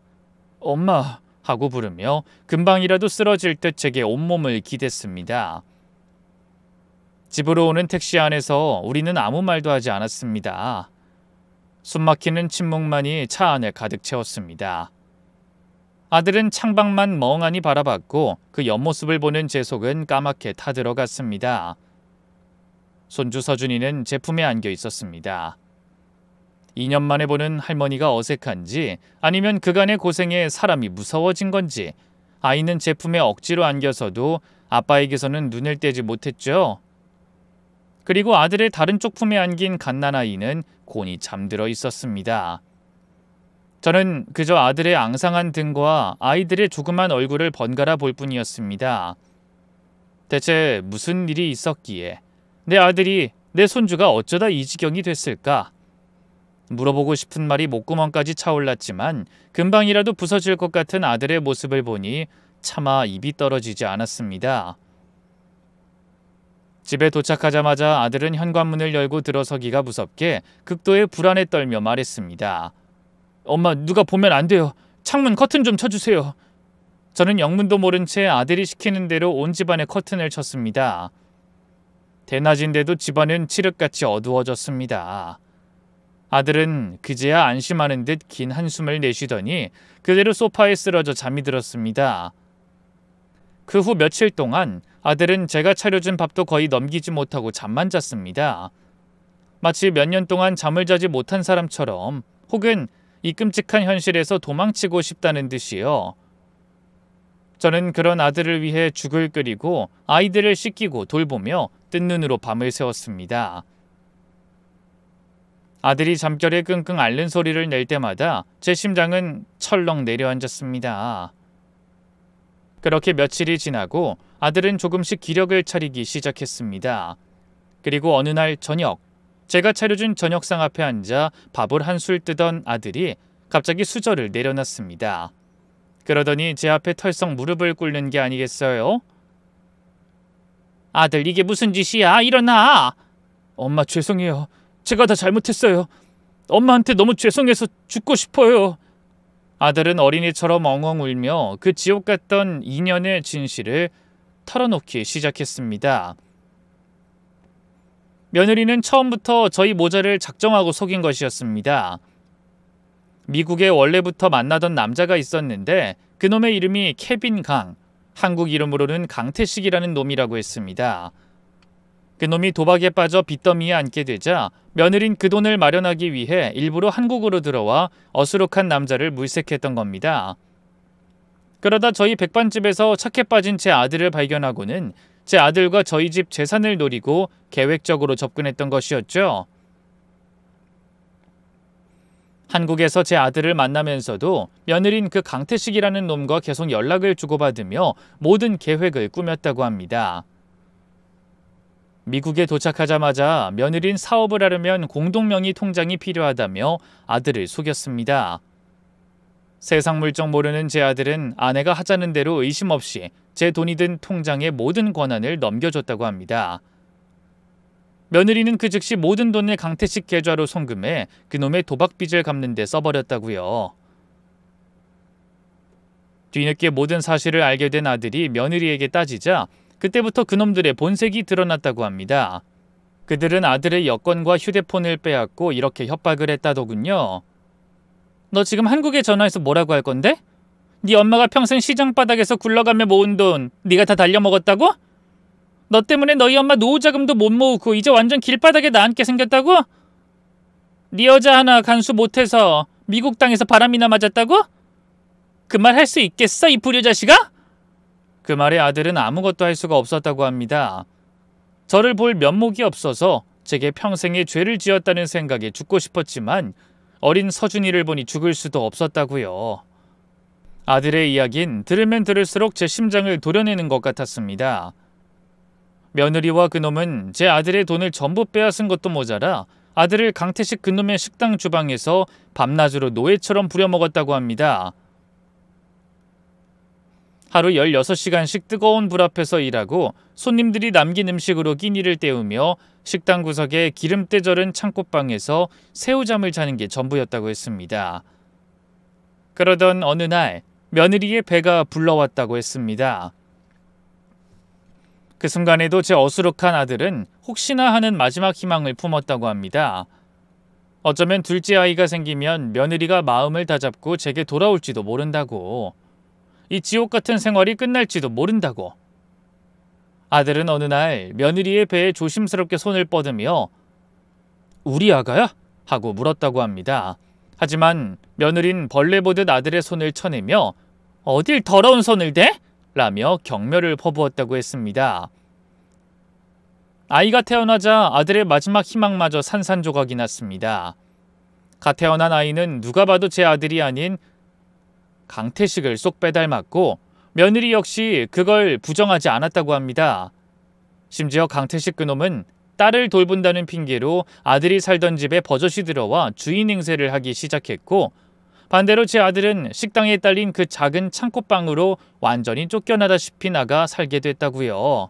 엄마 하고 부르며 금방이라도 쓰러질 듯 제게 온몸을 기댔습니다. 집으로 오는 택시 안에서 우리는 아무 말도 하지 않았습니다. 숨막히는 침묵만이 차 안을 가득 채웠습니다. 아들은 창밖만 멍하니 바라봤고 그 옆모습을 보는 제 속은 까맣게 타들어갔습니다. 손주 서준이는 제 품에 안겨 있었습니다. 2년 만에 보는 할머니가 어색한지 아니면 그간의 고생에 사람이 무서워진 건지 아이는 제 품에 억지로 안겨서도 아빠에게서는 눈을 떼지 못했죠. 그리고 아들의 다른 쪽 품에 안긴 갓난아이는 곤히 잠들어 있었습니다. 저는 그저 아들의 앙상한 등과 아이들의 조그만 얼굴을 번갈아 볼 뿐이었습니다. 대체 무슨 일이 있었기에 내 아들이, 내 손주가 어쩌다 이 지경이 됐을까? 물어보고 싶은 말이 목구멍까지 차올랐지만 금방이라도 부서질 것 같은 아들의 모습을 보니 차마 입이 떨어지지 않았습니다. 집에 도착하자마자 아들은 현관문을 열고 들어서기가 무섭게 극도의 불안에 떨며 말했습니다. 엄마, 누가 보면 안 돼요. 창문 커튼 좀 쳐주세요. 저는 영문도 모른 채 아들이 시키는 대로 온 집안에 커튼을 쳤습니다. 대낮인데도 집안은 칠흑같이 어두워졌습니다. 아들은 그제야 안심하는 듯 긴 한숨을 내쉬더니 그대로 소파에 쓰러져 잠이 들었습니다. 그 후 며칠 동안 아들은 제가 차려준 밥도 거의 넘기지 못하고 잠만 잤습니다. 마치 몇 년 동안 잠을 자지 못한 사람처럼, 혹은 이 끔찍한 현실에서 도망치고 싶다는 듯이요. 저는 그런 아들을 위해 죽을 끓이고 아이들을 씻기고 돌보며 뜬 눈으로 밤을 새웠습니다. 아들이 잠결에 끙끙 앓는 소리를 낼 때마다 제 심장은 철렁 내려앉았습니다. 그렇게 며칠이 지나고 아들은 조금씩 기력을 차리기 시작했습니다. 그리고 어느 날 저녁, 제가 차려준 저녁상 앞에 앉아 밥을 한술 뜨던 아들이 갑자기 수저를 내려놨습니다. 그러더니 제 앞에 털썩 무릎을 꿇는 게 아니겠어요? 아들, 이게 무슨 짓이야? 일어나! 엄마, 죄송해요. 제가 다 잘못했어요. 엄마한테 너무 죄송해서 죽고 싶어요. 아들은 어린이처럼 엉엉 울며 그 지옥 같던 2년의 진실을 털어놓기 시작했습니다. 며느리는 처음부터 저희 모자를 작정하고 속인 것이었습니다. 미국에 원래부터 만나던 남자가 있었는데 그놈의 이름이 케빈 강, 한국 이름으로는 강태식이라는 놈이라고 했습니다. 그놈이 도박에 빠져 빚더미에 앉게 되자 며느린 그 돈을 마련하기 위해 일부러 한국으로 들어와 어수룩한 남자를 물색했던 겁니다. 그러다 저희 백반집에서 착해 빠진 제 아들을 발견하고는 제 아들과 저희 집 재산을 노리고 계획적으로 접근했던 것이었죠. 한국에서 제 아들을 만나면서도 며느린 그 강태식이라는 놈과 계속 연락을 주고받으며 모든 계획을 꾸몄다고 합니다. 미국에 도착하자마자 며느린 사업을 하려면 공동명의 통장이 필요하다며 아들을 속였습니다. 세상 물정 모르는 제 아들은 아내가 하자는 대로 의심 없이 제 돈이 든 통장의 모든 권한을 넘겨줬다고 합니다. 며느리는 그 즉시 모든 돈을 강태식 계좌로 송금해 그놈의 도박빚을 갚는 데 써버렸다고요. 뒤늦게 모든 사실을 알게 된 아들이 며느리에게 따지자 그때부터 그놈들의 본색이 드러났다고 합니다. 그들은 아들의 여권과 휴대폰을 빼앗고 이렇게 협박을 했다더군요. 너 지금 한국에 전화해서 뭐라고 할 건데? 네 엄마가 평생 시장 바닥에서 굴러가며 모은 돈 네가 다 날려먹었다고? 너 때문에 너희 엄마 노후자금도 못 모으고 이제 완전 길바닥에 나앉게 생겼다고? 네 여자 하나 간수 못해서 미국 땅에서 바람이나 맞았다고? 그 말 할 수 있겠어, 이 불효자식아? 그 말에 아들은 아무것도 할 수가 없었다고 합니다. 저를 볼 면목이 없어서 제게 평생의 죄를 지었다는 생각에 죽고 싶었지만 어린 서준이를 보니 죽을 수도 없었다고요. 아들의 이야기는 들으면 들을수록 제 심장을 도려내는 것 같았습니다. 며느리와 그놈은 제 아들의 돈을 전부 빼앗은 것도 모자라 아들을 강태식 그놈의 식당 주방에서 밤낮으로 노예처럼 부려먹었다고 합니다. 하루 16시간씩 뜨거운 불 앞에서 일하고 손님들이 남긴 음식으로 끼니를 때우며 식당 구석에 기름때 절은 창고방에서 새우잠을 자는 게 전부였다고 했습니다. 그러던 어느 날 며느리의 배가 불러왔다고 했습니다. 그 순간에도 제 어수룩한 아들은 혹시나 하는 마지막 희망을 품었다고 합니다. 어쩌면 둘째 아이가 생기면 며느리가 마음을 다잡고 제게 돌아올지도 모른다고. 이 지옥 같은 생활이 끝날지도 모른다고. 아들은 어느 날 며느리의 배에 조심스럽게 손을 뻗으며 우리 아가야? 하고 물었다고 합니다. 하지만 며느린 벌레 보듯 아들의 손을 쳐내며 어딜 더러운 손을 대? 라며 경멸을 퍼부었다고 했습니다. 아이가 태어나자 아들의 마지막 희망마저 산산조각이 났습니다. 갓 태어난 아이는 누가 봐도 제 아들이 아닌 강태식을 쏙 빼닮았고 며느리 역시 그걸 부정하지 않았다고 합니다. 심지어 강태식 그놈은 딸을 돌본다는 핑계로 아들이 살던 집에 버젓이 들어와 주인 행세를 하기 시작했고 반대로 제 아들은 식당에 딸린 그 작은 창고방으로 완전히 쫓겨나다시피 나가 살게 됐다고요.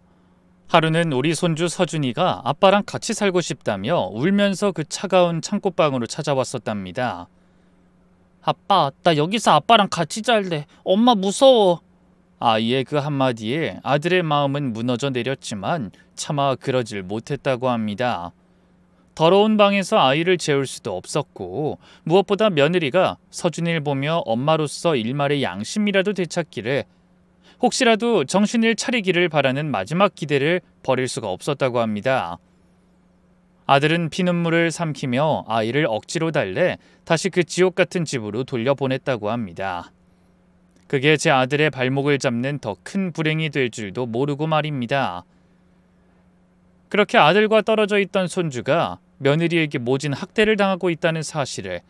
하루는 우리 손주 서준이가 아빠랑 같이 살고 싶다며 울면서 그 차가운 창고방으로 찾아왔었답니다. 아빠, 나 여기서 아빠랑 같이 잘래. 엄마 무서워. 아이의 그 한마디에 아들의 마음은 무너져 내렸지만 차마 그러질 못했다고 합니다. 더러운 방에서 아이를 재울 수도 없었고 무엇보다 며느리가 서준이를 보며 엄마로서 일말의 양심이라도 되찾기를 혹시라도 정신을 차리기를 바라는 마지막 기대를 버릴 수가 없었다고 합니다. 아들은 피눈물을 삼키며 아이를 억지로 달래 다시 그 지옥 같은 집으로 돌려보냈다고 합니다. 그게 제 아들의 발목을 잡는 더 큰 불행이 될 줄도 모르고 말입니다. 그렇게 아들과 떨어져 있던 손주가 며느리에게 모진 학대를 당하고 있다는 사실을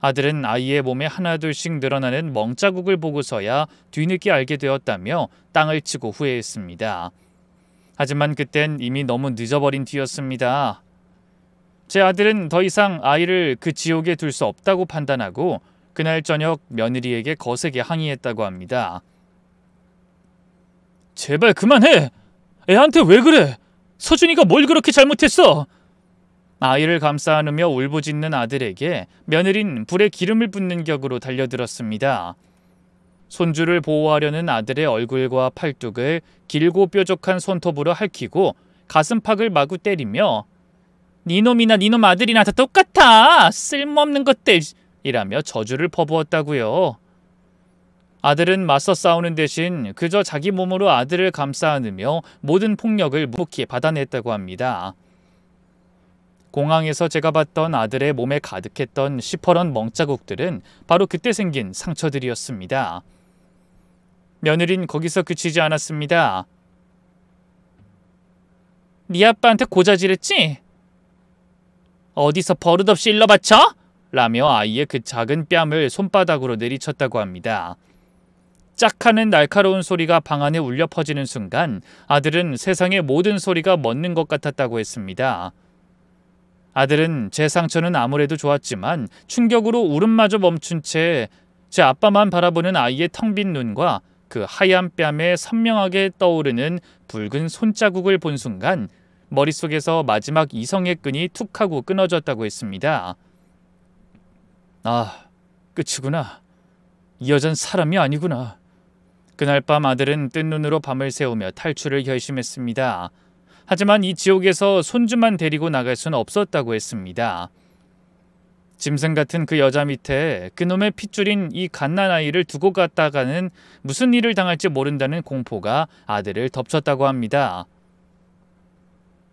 아들은 아이의 몸에 하나둘씩 늘어나는 멍자국을 보고서야 뒤늦게 알게 되었다며 땅을 치고 후회했습니다. 하지만 그땐 이미 너무 늦어버린 뒤였습니다. 제 아들은 더 이상 아이를 그 지옥에 둘 수 없다고 판단하고 그날 저녁 며느리에게 거세게 항의했다고 합니다. 제발 그만해! 애한테 왜 그래? 서준이가 뭘 그렇게 잘못했어? 아이를 감싸 안으며 울부짖는 아들에게 며느린 불에 기름을 붓는 격으로 달려들었습니다. 손주를 보호하려는 아들의 얼굴과 팔뚝을 길고 뾰족한 손톱으로 핥히고 가슴팍을 마구 때리며 니놈이나 니놈 아들이나 다 똑같아! 쓸모없는 것들! 이라며 저주를 퍼부었다고요. 아들은 맞서 싸우는 대신 그저 자기 몸으로 아들을 감싸 안으며 모든 폭력을 묵묵히 받아냈다고 합니다. 공항에서 제가 봤던 아들의 몸에 가득했던 시퍼런 멍자국들은 바로 그때 생긴 상처들이었습니다. 며느린 거기서 그치지 않았습니다. 네 아빠한테 고자질했지? 어디서 버릇없이 일러바쳐? 라며 아이의 그 작은 뺨을 손바닥으로 내리쳤다고 합니다. 짝 하는 날카로운 소리가 방 안에 울려 퍼지는 순간 아들은 세상의 모든 소리가 멎는 것 같았다고 했습니다. 아들은 제 상처는 아무래도 좋았지만 충격으로 울음마저 멈춘 채 제 아빠만 바라보는 아이의 텅 빈 눈과 그 하얀 뺨에 선명하게 떠오르는 붉은 손자국을 본 순간 머릿속에서 마지막 이성의 끈이 툭 하고 끊어졌다고 했습니다. 아, 끝이구나. 이 여잔 사람이 아니구나. 그날 밤 아들은 뜬 눈으로 밤을 새우며 탈출을 결심했습니다. 하지만 이 지옥에서 손주만 데리고 나갈 수는 없었다고 했습니다. 짐승 같은 그 여자 밑에 그놈의 핏줄인 이 갓난아이를 두고 갔다가는 무슨 일을 당할지 모른다는 공포가 아들을 덮쳤다고 합니다.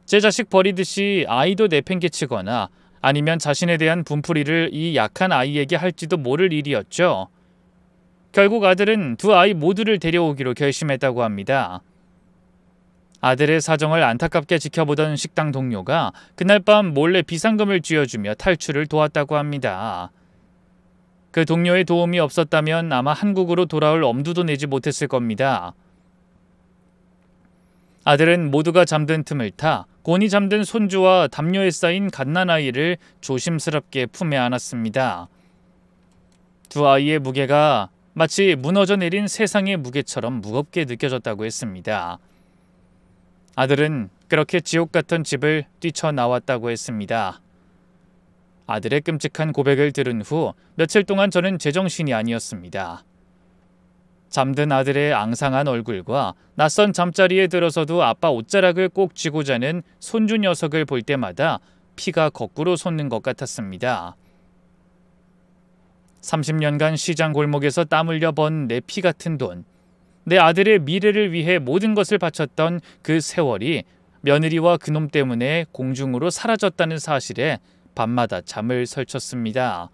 제 자식 버리듯이 아이도 내팽개치거나 아니면 자신에 대한 분풀이를 이 약한 아이에게 할지도 모를 일이었죠. 결국 아들은 두 아이 모두를 데려오기로 결심했다고 합니다. 아들의 사정을 안타깝게 지켜보던 식당 동료가 그날 밤 몰래 비상금을 쥐어주며 탈출을 도왔다고 합니다. 그 동료의 도움이 없었다면 아마 한국으로 돌아올 엄두도 내지 못했을 겁니다. 아들은 모두가 잠든 틈을 타 곤히 잠든 손주와 담요에 쌓인 갓난아이를 조심스럽게 품에 안았습니다. 두 아이의 무게가 마치 무너져 내린 세상의 무게처럼 무겁게 느껴졌다고 했습니다. 아들은 그렇게 지옥 같은 집을 뛰쳐나왔다고 했습니다. 아들의 끔찍한 고백을 들은 후 며칠 동안 저는 제정신이 아니었습니다. 잠든 아들의 앙상한 얼굴과 낯선 잠자리에 들어서도 아빠 옷자락을 꼭 쥐고 자는 손주 녀석을 볼 때마다 피가 거꾸로 솟는 것 같았습니다. 30년간 시장 골목에서 땀 흘려 번 내 피 같은 돈, 내 아들의 미래를 위해 모든 것을 바쳤던 그 세월이 며느리와 그놈 때문에 공중으로 사라졌다는 사실에 밤마다 잠을 설쳤습니다.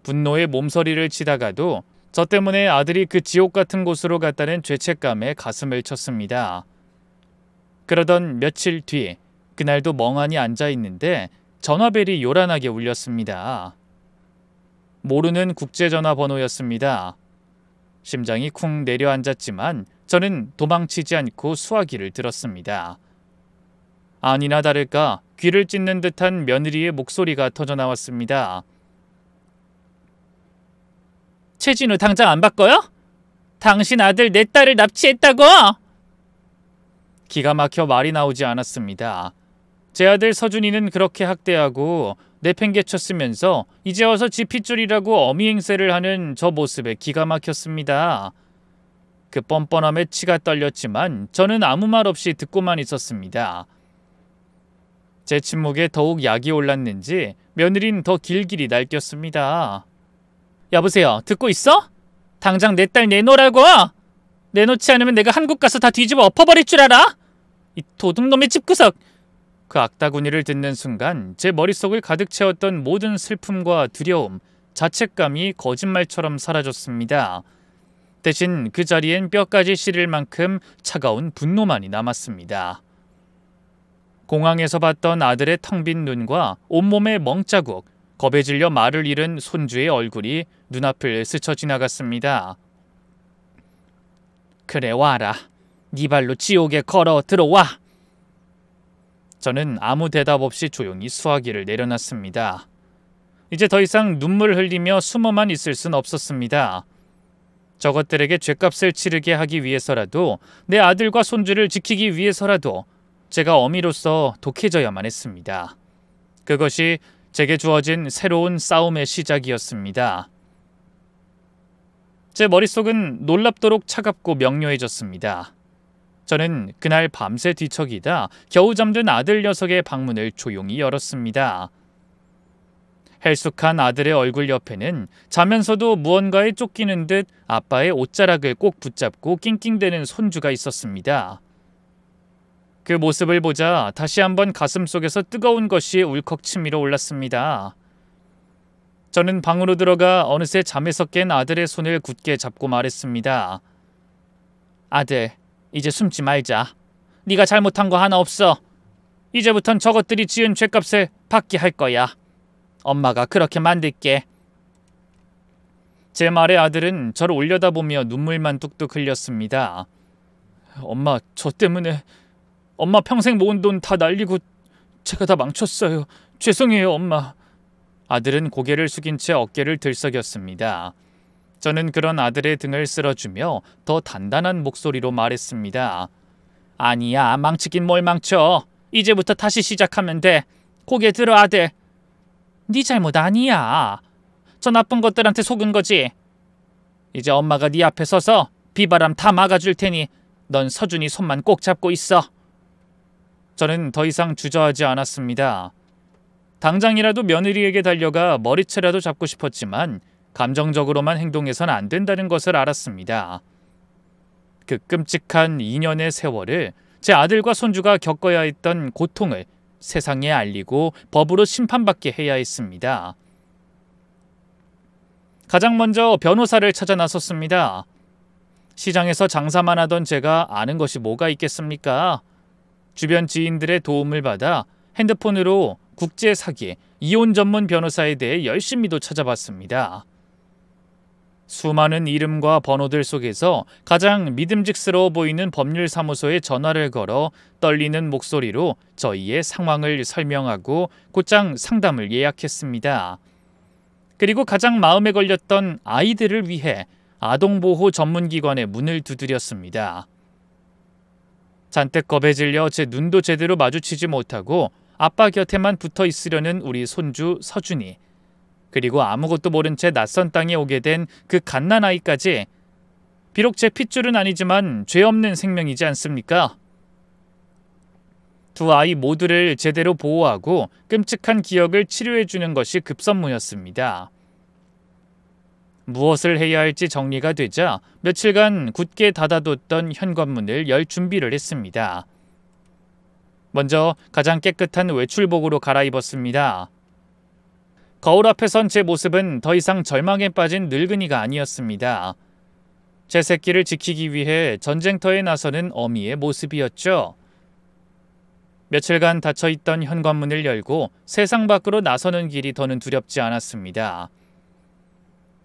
분노에 몸서리를 치다가도 저 때문에 아들이 그 지옥 같은 곳으로 갔다는 죄책감에 가슴을 쳤습니다. 그러던 며칠 뒤, 그날도 멍하니 앉아 있는데 전화벨이 요란하게 울렸습니다. 모르는 국제전화번호였습니다. 심장이 쿵 내려앉았지만 저는 도망치지 않고 수화기를 들었습니다. 아니나 다를까 귀를 찢는 듯한 며느리의 목소리가 터져나왔습니다. 최진우 당장 안 바꿔요? 당신 아들 내 딸을 납치했다고! 기가 막혀 말이 나오지 않았습니다. 제 아들 서준이는 그렇게 학대하고 내팽개쳤으면서 이제 와서 지 핏줄이라고 어미행세를 하는 저 모습에 기가 막혔습니다. 그 뻔뻔함에 치가 떨렸지만 저는 아무 말 없이 듣고만 있었습니다. 제 침묵에 더욱 약이 올랐는지 며느린 더 길길이 날뛰었습니다. 여보세요, 듣고 있어? 당장 내 딸 내놓으라고! 내놓지 않으면 내가 한국 가서 다 뒤집어 엎어버릴 줄 알아? 이 도둑놈의 집구석! 그 악다구니를 듣는 순간 제 머릿속을 가득 채웠던 모든 슬픔과 두려움, 자책감이 거짓말처럼 사라졌습니다. 대신 그 자리엔 뼈까지 시릴 만큼 차가운 분노만이 남았습니다. 공항에서 봤던 아들의 텅 빈 눈과 온몸의 멍자국, 겁에 질려 말을 잃은 손주의 얼굴이 눈앞을 스쳐 지나갔습니다. 그래 와라. 네 발로 지옥에 걸어 들어와. 저는 아무 대답 없이 조용히 수화기를 내려놨습니다. 이제 더 이상 눈물 흘리며 숨어만 있을 순 없었습니다. 저것들에게 죗값을 치르게 하기 위해서라도, 내 아들과 손주를 지키기 위해서라도 제가 어미로서 독해져야만 했습니다. 그것이 제게 주어진 새로운 싸움의 시작이었습니다. 제 머릿속은 놀랍도록 차갑고 명료해졌습니다. 저는 그날 밤새 뒤척이다 겨우 잠든 아들 녀석의 방문을 조용히 열었습니다. 헬쑥한 아들의 얼굴 옆에는 자면서도 무언가에 쫓기는 듯 아빠의 옷자락을 꼭 붙잡고 낑낑대는 손주가 있었습니다. 그 모습을 보자 다시 한번 가슴속에서 뜨거운 것이 울컥 치밀어 올랐습니다. 저는 방으로 들어가 어느새 잠에서 깬 아들의 손을 굳게 잡고 말했습니다. 아들, 이제 숨지 말자. 네가 잘못한 거 하나 없어. 이제부턴 저것들이 지은 죗값을 받게 할 거야. 엄마가 그렇게 만들게. 제 말에 아들은 저를 올려다보며 눈물만 뚝뚝 흘렸습니다. 엄마, 저 때문에 엄마 평생 모은 돈 다 날리고 제가 다 망쳤어요. 죄송해요, 엄마. 아들은 고개를 숙인 채 어깨를 들썩였습니다. 저는 그런 아들의 등을 쓸어주며 더 단단한 목소리로 말했습니다. 아니야, 망치긴 뭘 망쳐. 이제부터 다시 시작하면 돼. 고개 들어, 아들. 네 잘못 아니야. 저 나쁜 것들한테 속은 거지. 이제 엄마가 네 앞에 서서 비바람 다 막아줄 테니 넌 서준이 손만 꼭 잡고 있어. 저는 더 이상 주저하지 않았습니다. 당장이라도 며느리에게 달려가 머리채라도 잡고 싶었지만 감정적으로만 행동해서는 안 된다는 것을 알았습니다. 그 끔찍한 2년의 세월을 제 아들과 손주가 겪어야 했던 고통을 세상에 알리고 법으로 심판받게 해야 했습니다. 가장 먼저 변호사를 찾아 나섰습니다. 시장에서 장사만 하던 제가 아는 것이 뭐가 있겠습니까? 주변 지인들의 도움을 받아 핸드폰으로 국제 사기, 이혼 전문 변호사에 대해 열심히도 찾아봤습니다. 수많은 이름과 번호들 속에서 가장 믿음직스러워 보이는 법률사무소에 전화를 걸어 떨리는 목소리로 저희의 상황을 설명하고 곧장 상담을 예약했습니다. 그리고 가장 마음에 걸렸던 아이들을 위해 아동보호 전문기관의 문을 두드렸습니다. 잔뜩 겁에 질려 제 눈도 제대로 마주치지 못하고 아빠 곁에만 붙어 있으려는 우리 손주 서준이, 그리고 아무것도 모른 채 낯선 땅에 오게 된 그 갓난아이까지, 비록 제 핏줄은 아니지만 죄 없는 생명이지 않습니까? 두 아이 모두를 제대로 보호하고 끔찍한 기억을 치료해주는 것이 급선무였습니다. 무엇을 해야 할지 정리가 되자 며칠간 굳게 닫아뒀던 현관문을 열 준비를 했습니다. 먼저 가장 깨끗한 외출복으로 갈아입었습니다. 거울 앞에 선 제 모습은 더 이상 절망에 빠진 늙은이가 아니었습니다. 제 새끼를 지키기 위해 전쟁터에 나서는 어미의 모습이었죠. 며칠간 닫혀있던 현관문을 열고 세상 밖으로 나서는 길이 더는 두렵지 않았습니다.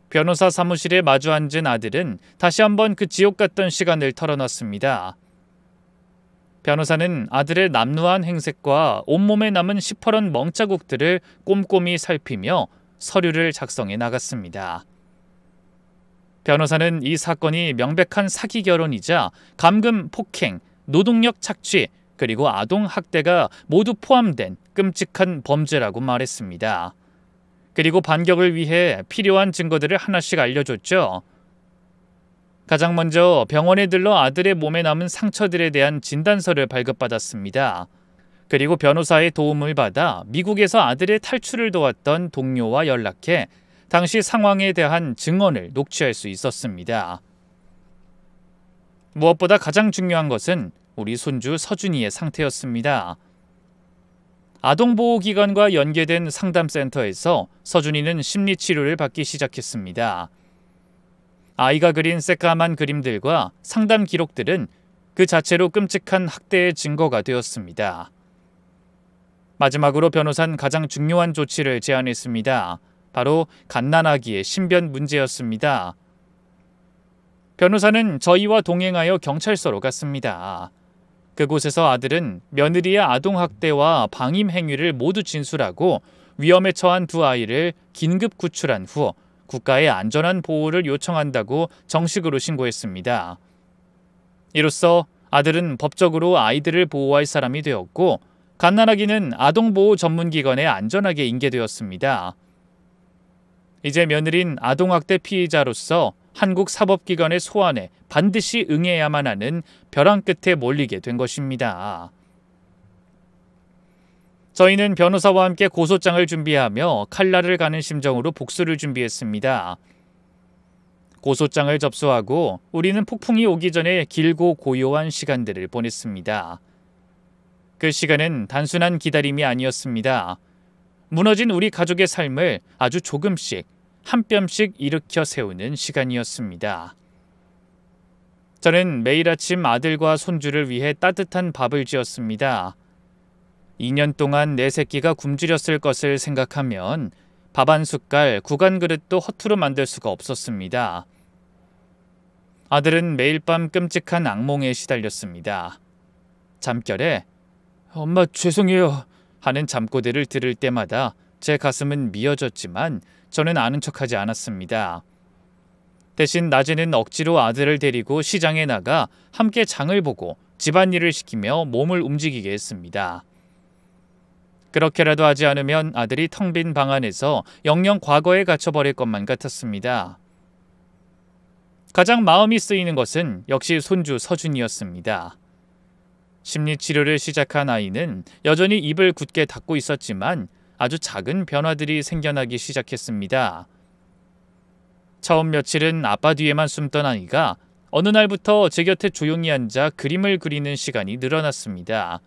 변호사 사무실에 마주 앉은 아들은 다시 한번 그 지옥 같던 시간을 털어놨습니다. 변호사는 아들의 남루한 행색과 온몸에 남은 시퍼런 멍자국들을 꼼꼼히 살피며 서류를 작성해 나갔습니다. 변호사는 이 사건이 명백한 사기 결혼이자 감금 폭행, 노동력 착취, 그리고 아동 학대가 모두 포함된 끔찍한 범죄라고 말했습니다. 그리고 반격을 위해 필요한 증거들을 하나씩 알려줬죠. 가장 먼저 병원에 들러 아들의 몸에 남은 상처들에 대한 진단서를 발급받았습니다. 그리고 변호사의 도움을 받아 미국에서 아들의 탈출을 도왔던 동료와 연락해 당시 상황에 대한 증언을 녹취할 수 있었습니다. 무엇보다 가장 중요한 것은 우리 손주 서준이의 상태였습니다. 아동보호기관과 연계된 상담센터에서 서준이는 심리치료를 받기 시작했습니다. 아이가 그린 새까만 그림들과 상담 기록들은 그 자체로 끔찍한 학대의 증거가 되었습니다. 마지막으로 변호사는 가장 중요한 조치를 제안했습니다. 바로 갓난아기의 신변 문제였습니다. 변호사는 저희와 동행하여 경찰서로 갔습니다. 그곳에서 아들은 며느리의 아동학대와 방임 행위를 모두 진술하고 위험에 처한 두 아이를 긴급 구출한 후 국가의 안전한 보호를 요청한다고 정식으로 신고했습니다. 이로써 아들은 법적으로 아이들을 보호할 사람이 되었고 갓난아기는 아동보호 전문기관에 안전하게 인계되었습니다. 이제 며느린 아동학대 피해자로서 한국 사법기관의 소환에 반드시 응해야만 하는 벼랑 끝에 몰리게 된 것입니다. 저희는 변호사와 함께 고소장을 준비하며 칼날을 가는 심정으로 복수를 준비했습니다. 고소장을 접수하고 우리는 폭풍이 오기 전에 길고 고요한 시간들을 보냈습니다. 그 시간은 단순한 기다림이 아니었습니다. 무너진 우리 가족의 삶을 아주 조금씩 한 뼘씩 일으켜 세우는 시간이었습니다. 저는 매일 아침 아들과 손주를 위해 따뜻한 밥을 지었습니다. 2년 동안 내 새끼가 굶주렸을 것을 생각하면 밥 한 숟갈, 국안 그릇도 허투루 만들 수가 없었습니다. 아들은 매일 밤 끔찍한 악몽에 시달렸습니다. 잠결에 "엄마 죄송해요" 하는 잠꼬대를 들을 때마다 제 가슴은 미어졌지만 저는 아는 척하지 않았습니다. 대신 낮에는 억지로 아들을 데리고 시장에 나가 함께 장을 보고 집안일을 시키며 몸을 움직이게 했습니다. 그렇게라도 하지 않으면 아들이 텅 빈 방 안에서 영영 과거에 갇혀버릴 것만 같았습니다. 가장 마음이 쓰이는 것은 역시 손주 서준이었습니다. 심리치료를 시작한 아이는 여전히 입을 굳게 닫고 있었지만 아주 작은 변화들이 생겨나기 시작했습니다. 처음 며칠은 아빠 뒤에만 숨던 아이가 어느 날부터 제 곁에 조용히 앉아 그림을 그리는 시간이 늘어났습니다.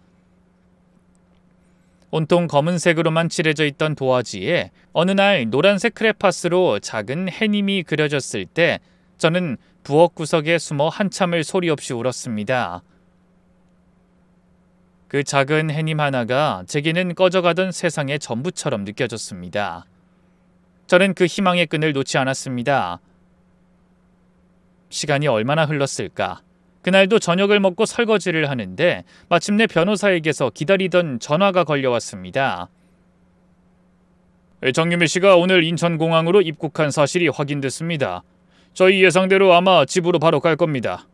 온통 검은색으로만 칠해져 있던 도화지에 어느 날 노란색 크레파스로 작은 해님이 그려졌을 때 저는 부엌 구석에 숨어 한참을 소리 없이 울었습니다. 그 작은 해님 하나가 제게는 꺼져가던 세상의 전부처럼 느껴졌습니다. 저는 그 희망의 끈을 놓지 않았습니다. 시간이 얼마나 흘렀을까? 그날도 저녁을 먹고 설거지를 하는데 마침내 변호사에게서 기다리던 전화가 걸려왔습니다. 정유미 씨가 오늘 인천공항으로 입국한 사실이 확인됐습니다. 저희 예상대로 아마 집으로 바로 갈 겁니다.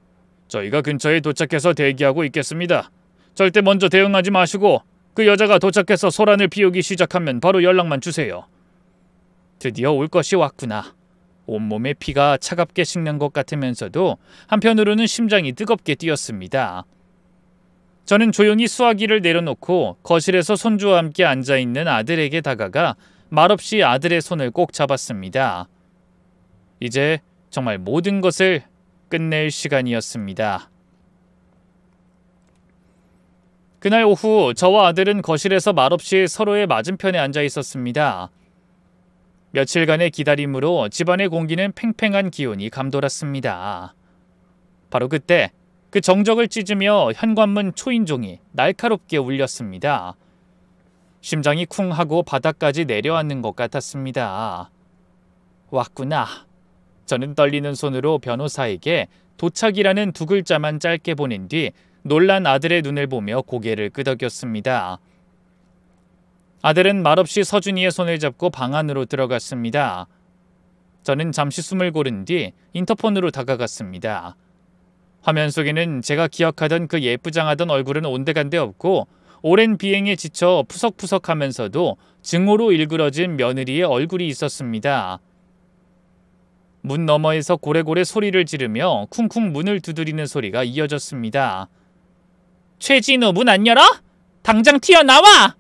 저희가 근처에 도착해서 대기하고 있겠습니다. 절대 먼저 대응하지 마시고 그 여자가 도착해서 소란을 피우기 시작하면 바로 연락만 주세요. 드디어 올 것이 왔구나. 온몸에 피가 차갑게 식는 것 같으면서도 한편으로는 심장이 뜨겁게 뛰었습니다. 저는 조용히 수화기를 내려놓고 거실에서 손주와 함께 앉아있는 아들에게 다가가 말없이 아들의 손을 꼭 잡았습니다. 이제 정말 모든 것을 끝낼 시간이었습니다. 그날 오후 저와 아들은 거실에서 말없이 서로의 맞은편에 앉아 있었습니다. 며칠간의 기다림으로 집안의 공기는 팽팽한 기운이 감돌았습니다. 바로 그때 그 정적을 찢으며 현관문 초인종이 날카롭게 울렸습니다. 심장이 쿵 하고 바닥까지 내려앉는 것 같았습니다. 왔구나. 저는 떨리는 손으로 변호사에게 도착이라는 두 글자만 짧게 보낸 뒤 놀란 아들의 눈을 보며 고개를 끄덕였습니다. 아들은 말없이 서준이의 손을 잡고 방 안으로 들어갔습니다. 저는 잠시 숨을 고른 뒤 인터폰으로 다가갔습니다. 화면 속에는 제가 기억하던 그 예쁘장하던 얼굴은 온데간데 없고 오랜 비행에 지쳐 푸석푸석하면서도 증오로 일그러진 며느리의 얼굴이 있었습니다. 문 너머에서 고래고래 소리를 지르며 쿵쿵 문을 두드리는 소리가 이어졌습니다. 최진우, 문 안 열어? 당장 튀어나와!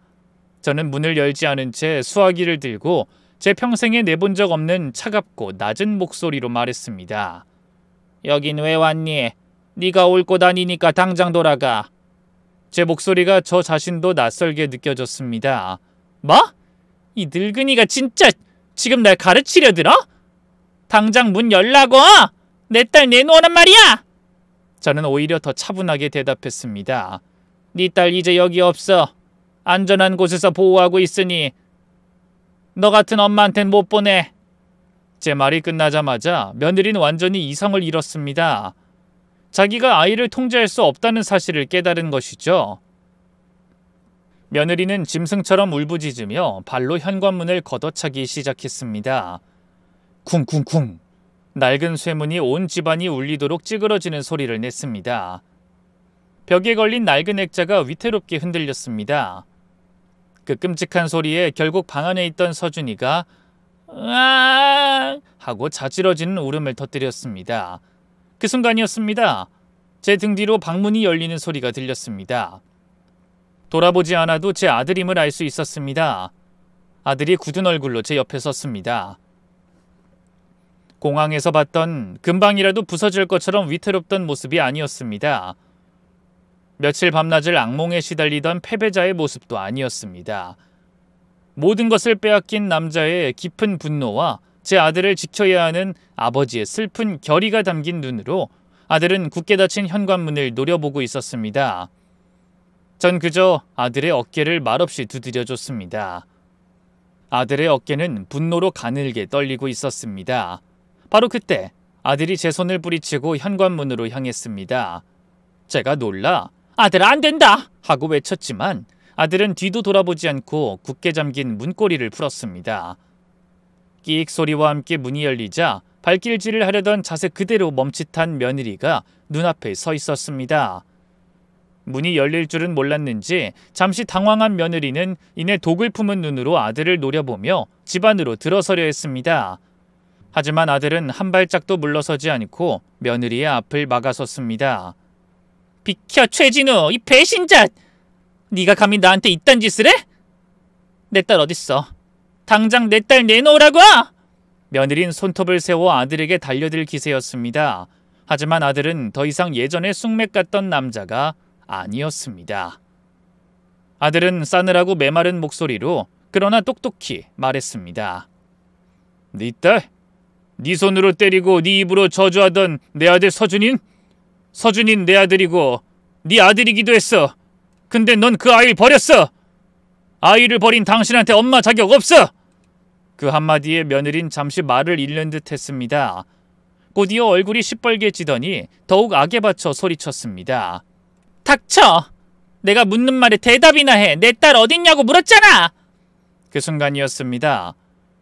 저는 문을 열지 않은 채 수화기를 들고 제 평생에 내본 적 없는 차갑고 낮은 목소리로 말했습니다. 여긴 왜 왔니? 네가 올 곳 아니니까 당장 돌아가. 제 목소리가 저 자신도 낯설게 느껴졌습니다. 뭐? 이 늙은이가 진짜 지금 날 가르치려 들어? 당장 문 열라고! 내 딸 내놓으란 말이야! 저는 오히려 더 차분하게 대답했습니다. 네 딸 이제 여기 없어. 안전한 곳에서 보호하고 있으니 너 같은 엄마한텐 못 보내. 제 말이 끝나자마자 며느리는 완전히 이성을 잃었습니다. 자기가 아이를 통제할 수 없다는 사실을 깨달은 것이죠. 며느리는 짐승처럼 울부짖으며 발로 현관문을 걷어차기 시작했습니다. 쿵쿵쿵. 낡은 쇠문이 온 집안이 울리도록 찌그러지는 소리를 냈습니다. 벽에 걸린 낡은 액자가 위태롭게 흔들렸습니다. 그 끔찍한 소리에 결국 방 안에 있던 서준이가 으아 하고 자지러지는 울음을 터뜨렸습니다. 그 순간이었습니다. 제 등 뒤로 방문이 열리는 소리가 들렸습니다. 돌아보지 않아도 제 아들임을 알 수 있었습니다. 아들이 굳은 얼굴로 제 옆에 섰습니다. 공항에서 봤던 금방이라도 부서질 것처럼 위태롭던 모습이 아니었습니다. 며칠 밤낮을 악몽에 시달리던 패배자의 모습도 아니었습니다. 모든 것을 빼앗긴 남자의 깊은 분노와 제 아들을 지켜야 하는 아버지의 슬픈 결의가 담긴 눈으로 아들은 굳게 닫힌 현관문을 노려보고 있었습니다. 전 그저 아들의 어깨를 말없이 두드려줬습니다. 아들의 어깨는 분노로 가늘게 떨리고 있었습니다. 바로 그때 아들이 제 손을 뿌리치고 현관문으로 향했습니다. 제가 놀라 "아들아, 안 된다!" 하고 외쳤지만 아들은 뒤도 돌아보지 않고 굳게 잠긴 문고리를 풀었습니다. 끼익 소리와 함께 문이 열리자 발길질을 하려던 자세 그대로 멈칫한 며느리가 눈앞에 서 있었습니다. 문이 열릴 줄은 몰랐는지 잠시 당황한 며느리는 이내 독을 품은 눈으로 아들을 노려보며 집 안으로 들어서려 했습니다. 하지만 아들은 한 발짝도 물러서지 않고 며느리의 앞을 막아섰습니다. "비켜, 최진우, 이 배신자! 네가 감히 나한테 이딴 짓을 해? 내 딸 어딨어? 당장 내 딸 내놓으라고!" 며느린 손톱을 세워 아들에게 달려들 기세였습니다. 하지만 아들은 더 이상 예전에 쑥맥 같던 남자가 아니었습니다. 아들은 싸늘하고 메마른 목소리로 그러나 똑똑히 말했습니다. "네 딸? 네 손으로 때리고 네 입으로 저주하던 내 아들 서준인? 서준인 내 아들이고 네 아들이기도 했어. 근데 넌 그 아이를 버렸어. 아이를 버린 당신한테 엄마 자격 없어!" 그 한마디에 며느린 잠시 말을 잃는 듯 했습니다. 곧이어 얼굴이 시뻘개지더니 더욱 악에 받쳐 소리쳤습니다. "닥쳐! 내가 묻는 말에 대답이나 해! 내 딸 어딨냐고 물었잖아!" 그 순간이었습니다.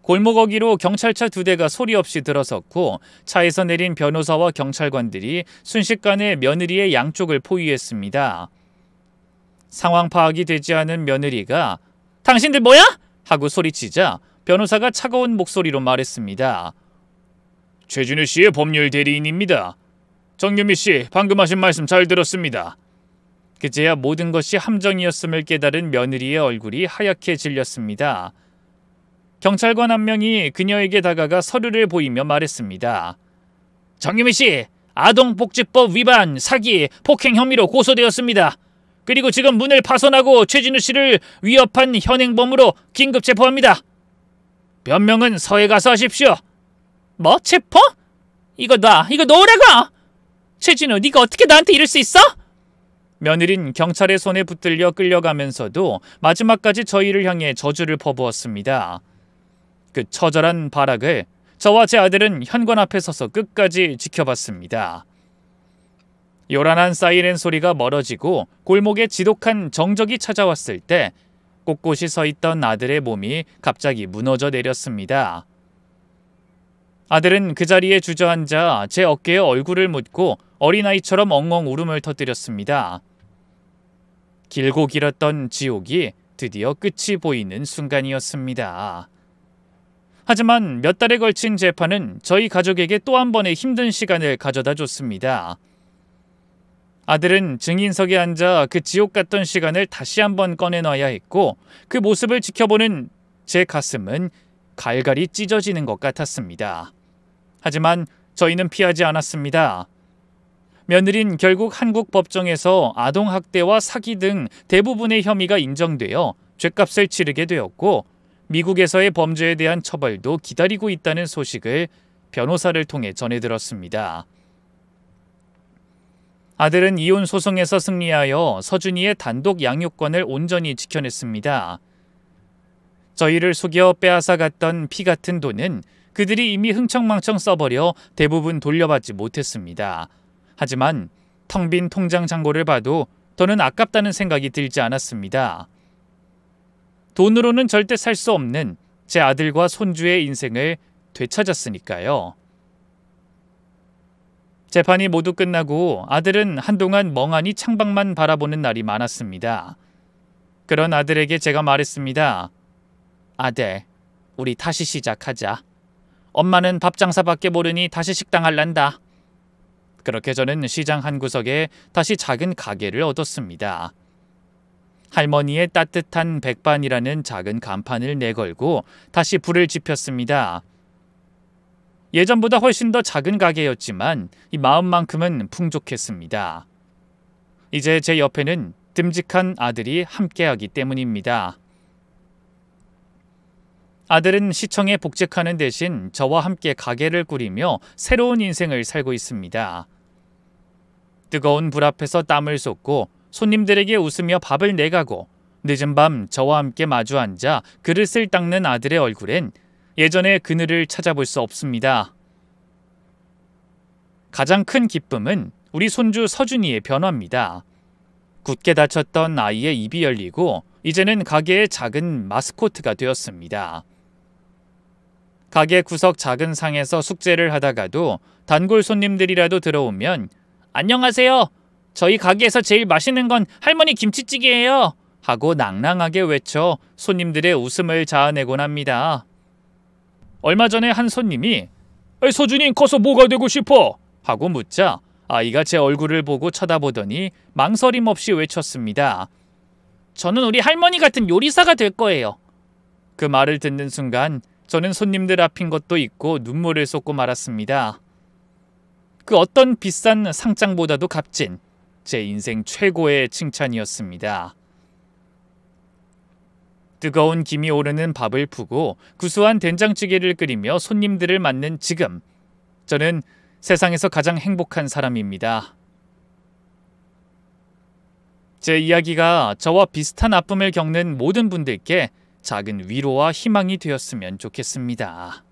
골목어기로 경찰차 2대가 소리 없이 들어섰고 차에서 내린 변호사와 경찰관들이 순식간에 며느리의 양쪽을 포위했습니다. 상황 파악이 되지 않은 며느리가 "당신들 뭐야?" 하고 소리치자 변호사가 차가운 목소리로 말했습니다. "최진우 씨의 법률 대리인입니다. 정유미 씨, 방금 하신 말씀 잘 들었습니다." 그제야 모든 것이 함정이었음을 깨달은 며느리의 얼굴이 하얗게 질렸습니다. 경찰관 한 명이 그녀에게 다가가 서류를 보이며 말했습니다. "정유미 씨, 아동복지법 위반, 사기, 폭행 혐의로 고소되었습니다. 그리고 지금 문을 파손하고 최진우 씨를 위협한 현행범으로 긴급 체포합니다. 변명은 서해 가서 하십시오." "뭐? 체포? 이거 놓으라고! 최진우, 네가 어떻게 나한테 이럴 수 있어?" 며느린 경찰의 손에 붙들려 끌려가면서도 마지막까지 저희를 향해 저주를 퍼부었습니다. 그 처절한 발악을 저와 제 아들은 현관 앞에 서서 끝까지 지켜봤습니다. 요란한 사이렌 소리가 멀어지고 골목에 지독한 정적이 찾아왔을 때 꼿꼿이 서 있던 아들의 몸이 갑자기 무너져 내렸습니다. 아들은 그 자리에 주저앉아 제 어깨에 얼굴을 묻고 어린아이처럼 엉엉 울음을 터뜨렸습니다. 길고 길었던 지옥이 드디어 끝이 보이는 순간이었습니다. 하지만 몇 달에 걸친 재판은 저희 가족에게 또 한 번의 힘든 시간을 가져다 줬습니다. 아들은 증인석에 앉아 그 지옥 같던 시간을 다시 한번 꺼내놔야 했고 그 모습을 지켜보는 제 가슴은 갈갈이 찢어지는 것 같았습니다. 하지만 저희는 피하지 않았습니다. 며느린 결국 한국 법정에서 아동학대와 사기 등 대부분의 혐의가 인정되어 죗값을 치르게 되었고 미국에서의 범죄에 대한 처벌도 기다리고 있다는 소식을 변호사를 통해 전해 들었습니다. 아들은 이혼 소송에서 승리하여 서준이의 단독 양육권을 온전히 지켜냈습니다. 저희를 속여 빼앗아 갔던 피 같은 돈은 그들이 이미 흥청망청 써버려 대부분 돌려받지 못했습니다. 하지만 텅 빈 통장 잔고를 봐도 더는 아깝다는 생각이 들지 않았습니다. 돈으로는 절대 살 수 없는 제 아들과 손주의 인생을 되찾았으니까요. 재판이 모두 끝나고 아들은 한동안 멍하니 창밖만 바라보는 날이 많았습니다. 그런 아들에게 제가 말했습니다. "아들, 우리 다시 시작하자. 엄마는 밥 장사밖에 모르니 다시 식당 할란다." 그렇게 저는 시장 한 구석에 다시 작은 가게를 얻었습니다. 할머니의 따뜻한 백반이라는 작은 간판을 내걸고 다시 불을 지폈습니다. 예전보다 훨씬 더 작은 가게였지만 이 마음만큼은 풍족했습니다. 이제 제 옆에는 듬직한 아들이 함께하기 때문입니다. 아들은 시청에 복직하는 대신 저와 함께 가게를 꾸리며 새로운 인생을 살고 있습니다. 뜨거운 불 앞에서 땀을 쏟고 손님들에게 웃으며 밥을 내가고 늦은 밤 저와 함께 마주 앉아 그릇을 닦는 아들의 얼굴엔 예전의 그늘을 찾아볼 수 없습니다. 가장 큰 기쁨은 우리 손주 서준이의 변화입니다. 굳게 닫혔던 아이의 입이 열리고 이제는 가게의 작은 마스코트가 되었습니다. 가게 구석 작은 상에서 숙제를 하다가도 단골 손님들이라도 들어오면 안녕하세요. 저희 가게에서 제일 맛있는 건 할머니 김치찌개예요. 하고 낭낭하게 외쳐 손님들의 웃음을 자아내곤 합니다. 얼마 전에 한 손님이 서준이 커서 뭐가 되고 싶어? 하고 묻자 아이가 제 얼굴을 보고 쳐다보더니 망설임 없이 외쳤습니다. 저는 우리 할머니 같은 요리사가 될 거예요. 그 말을 듣는 순간 저는 손님들 앞인 것도 잊고 눈물을 쏟고 말았습니다. 그 어떤 비싼 상장보다도 값진 제 인생 최고의 칭찬이었습니다. 뜨거운 김이 오르는 밥을 푸고 구수한 된장찌개를 끓이며 손님들을 맞는 지금, 저는 세상에서 가장 행복한 사람입니다. 제 이야기가 저와 비슷한 아픔을 겪는 모든 분들께 작은 위로와 희망이 되었으면 좋겠습니다.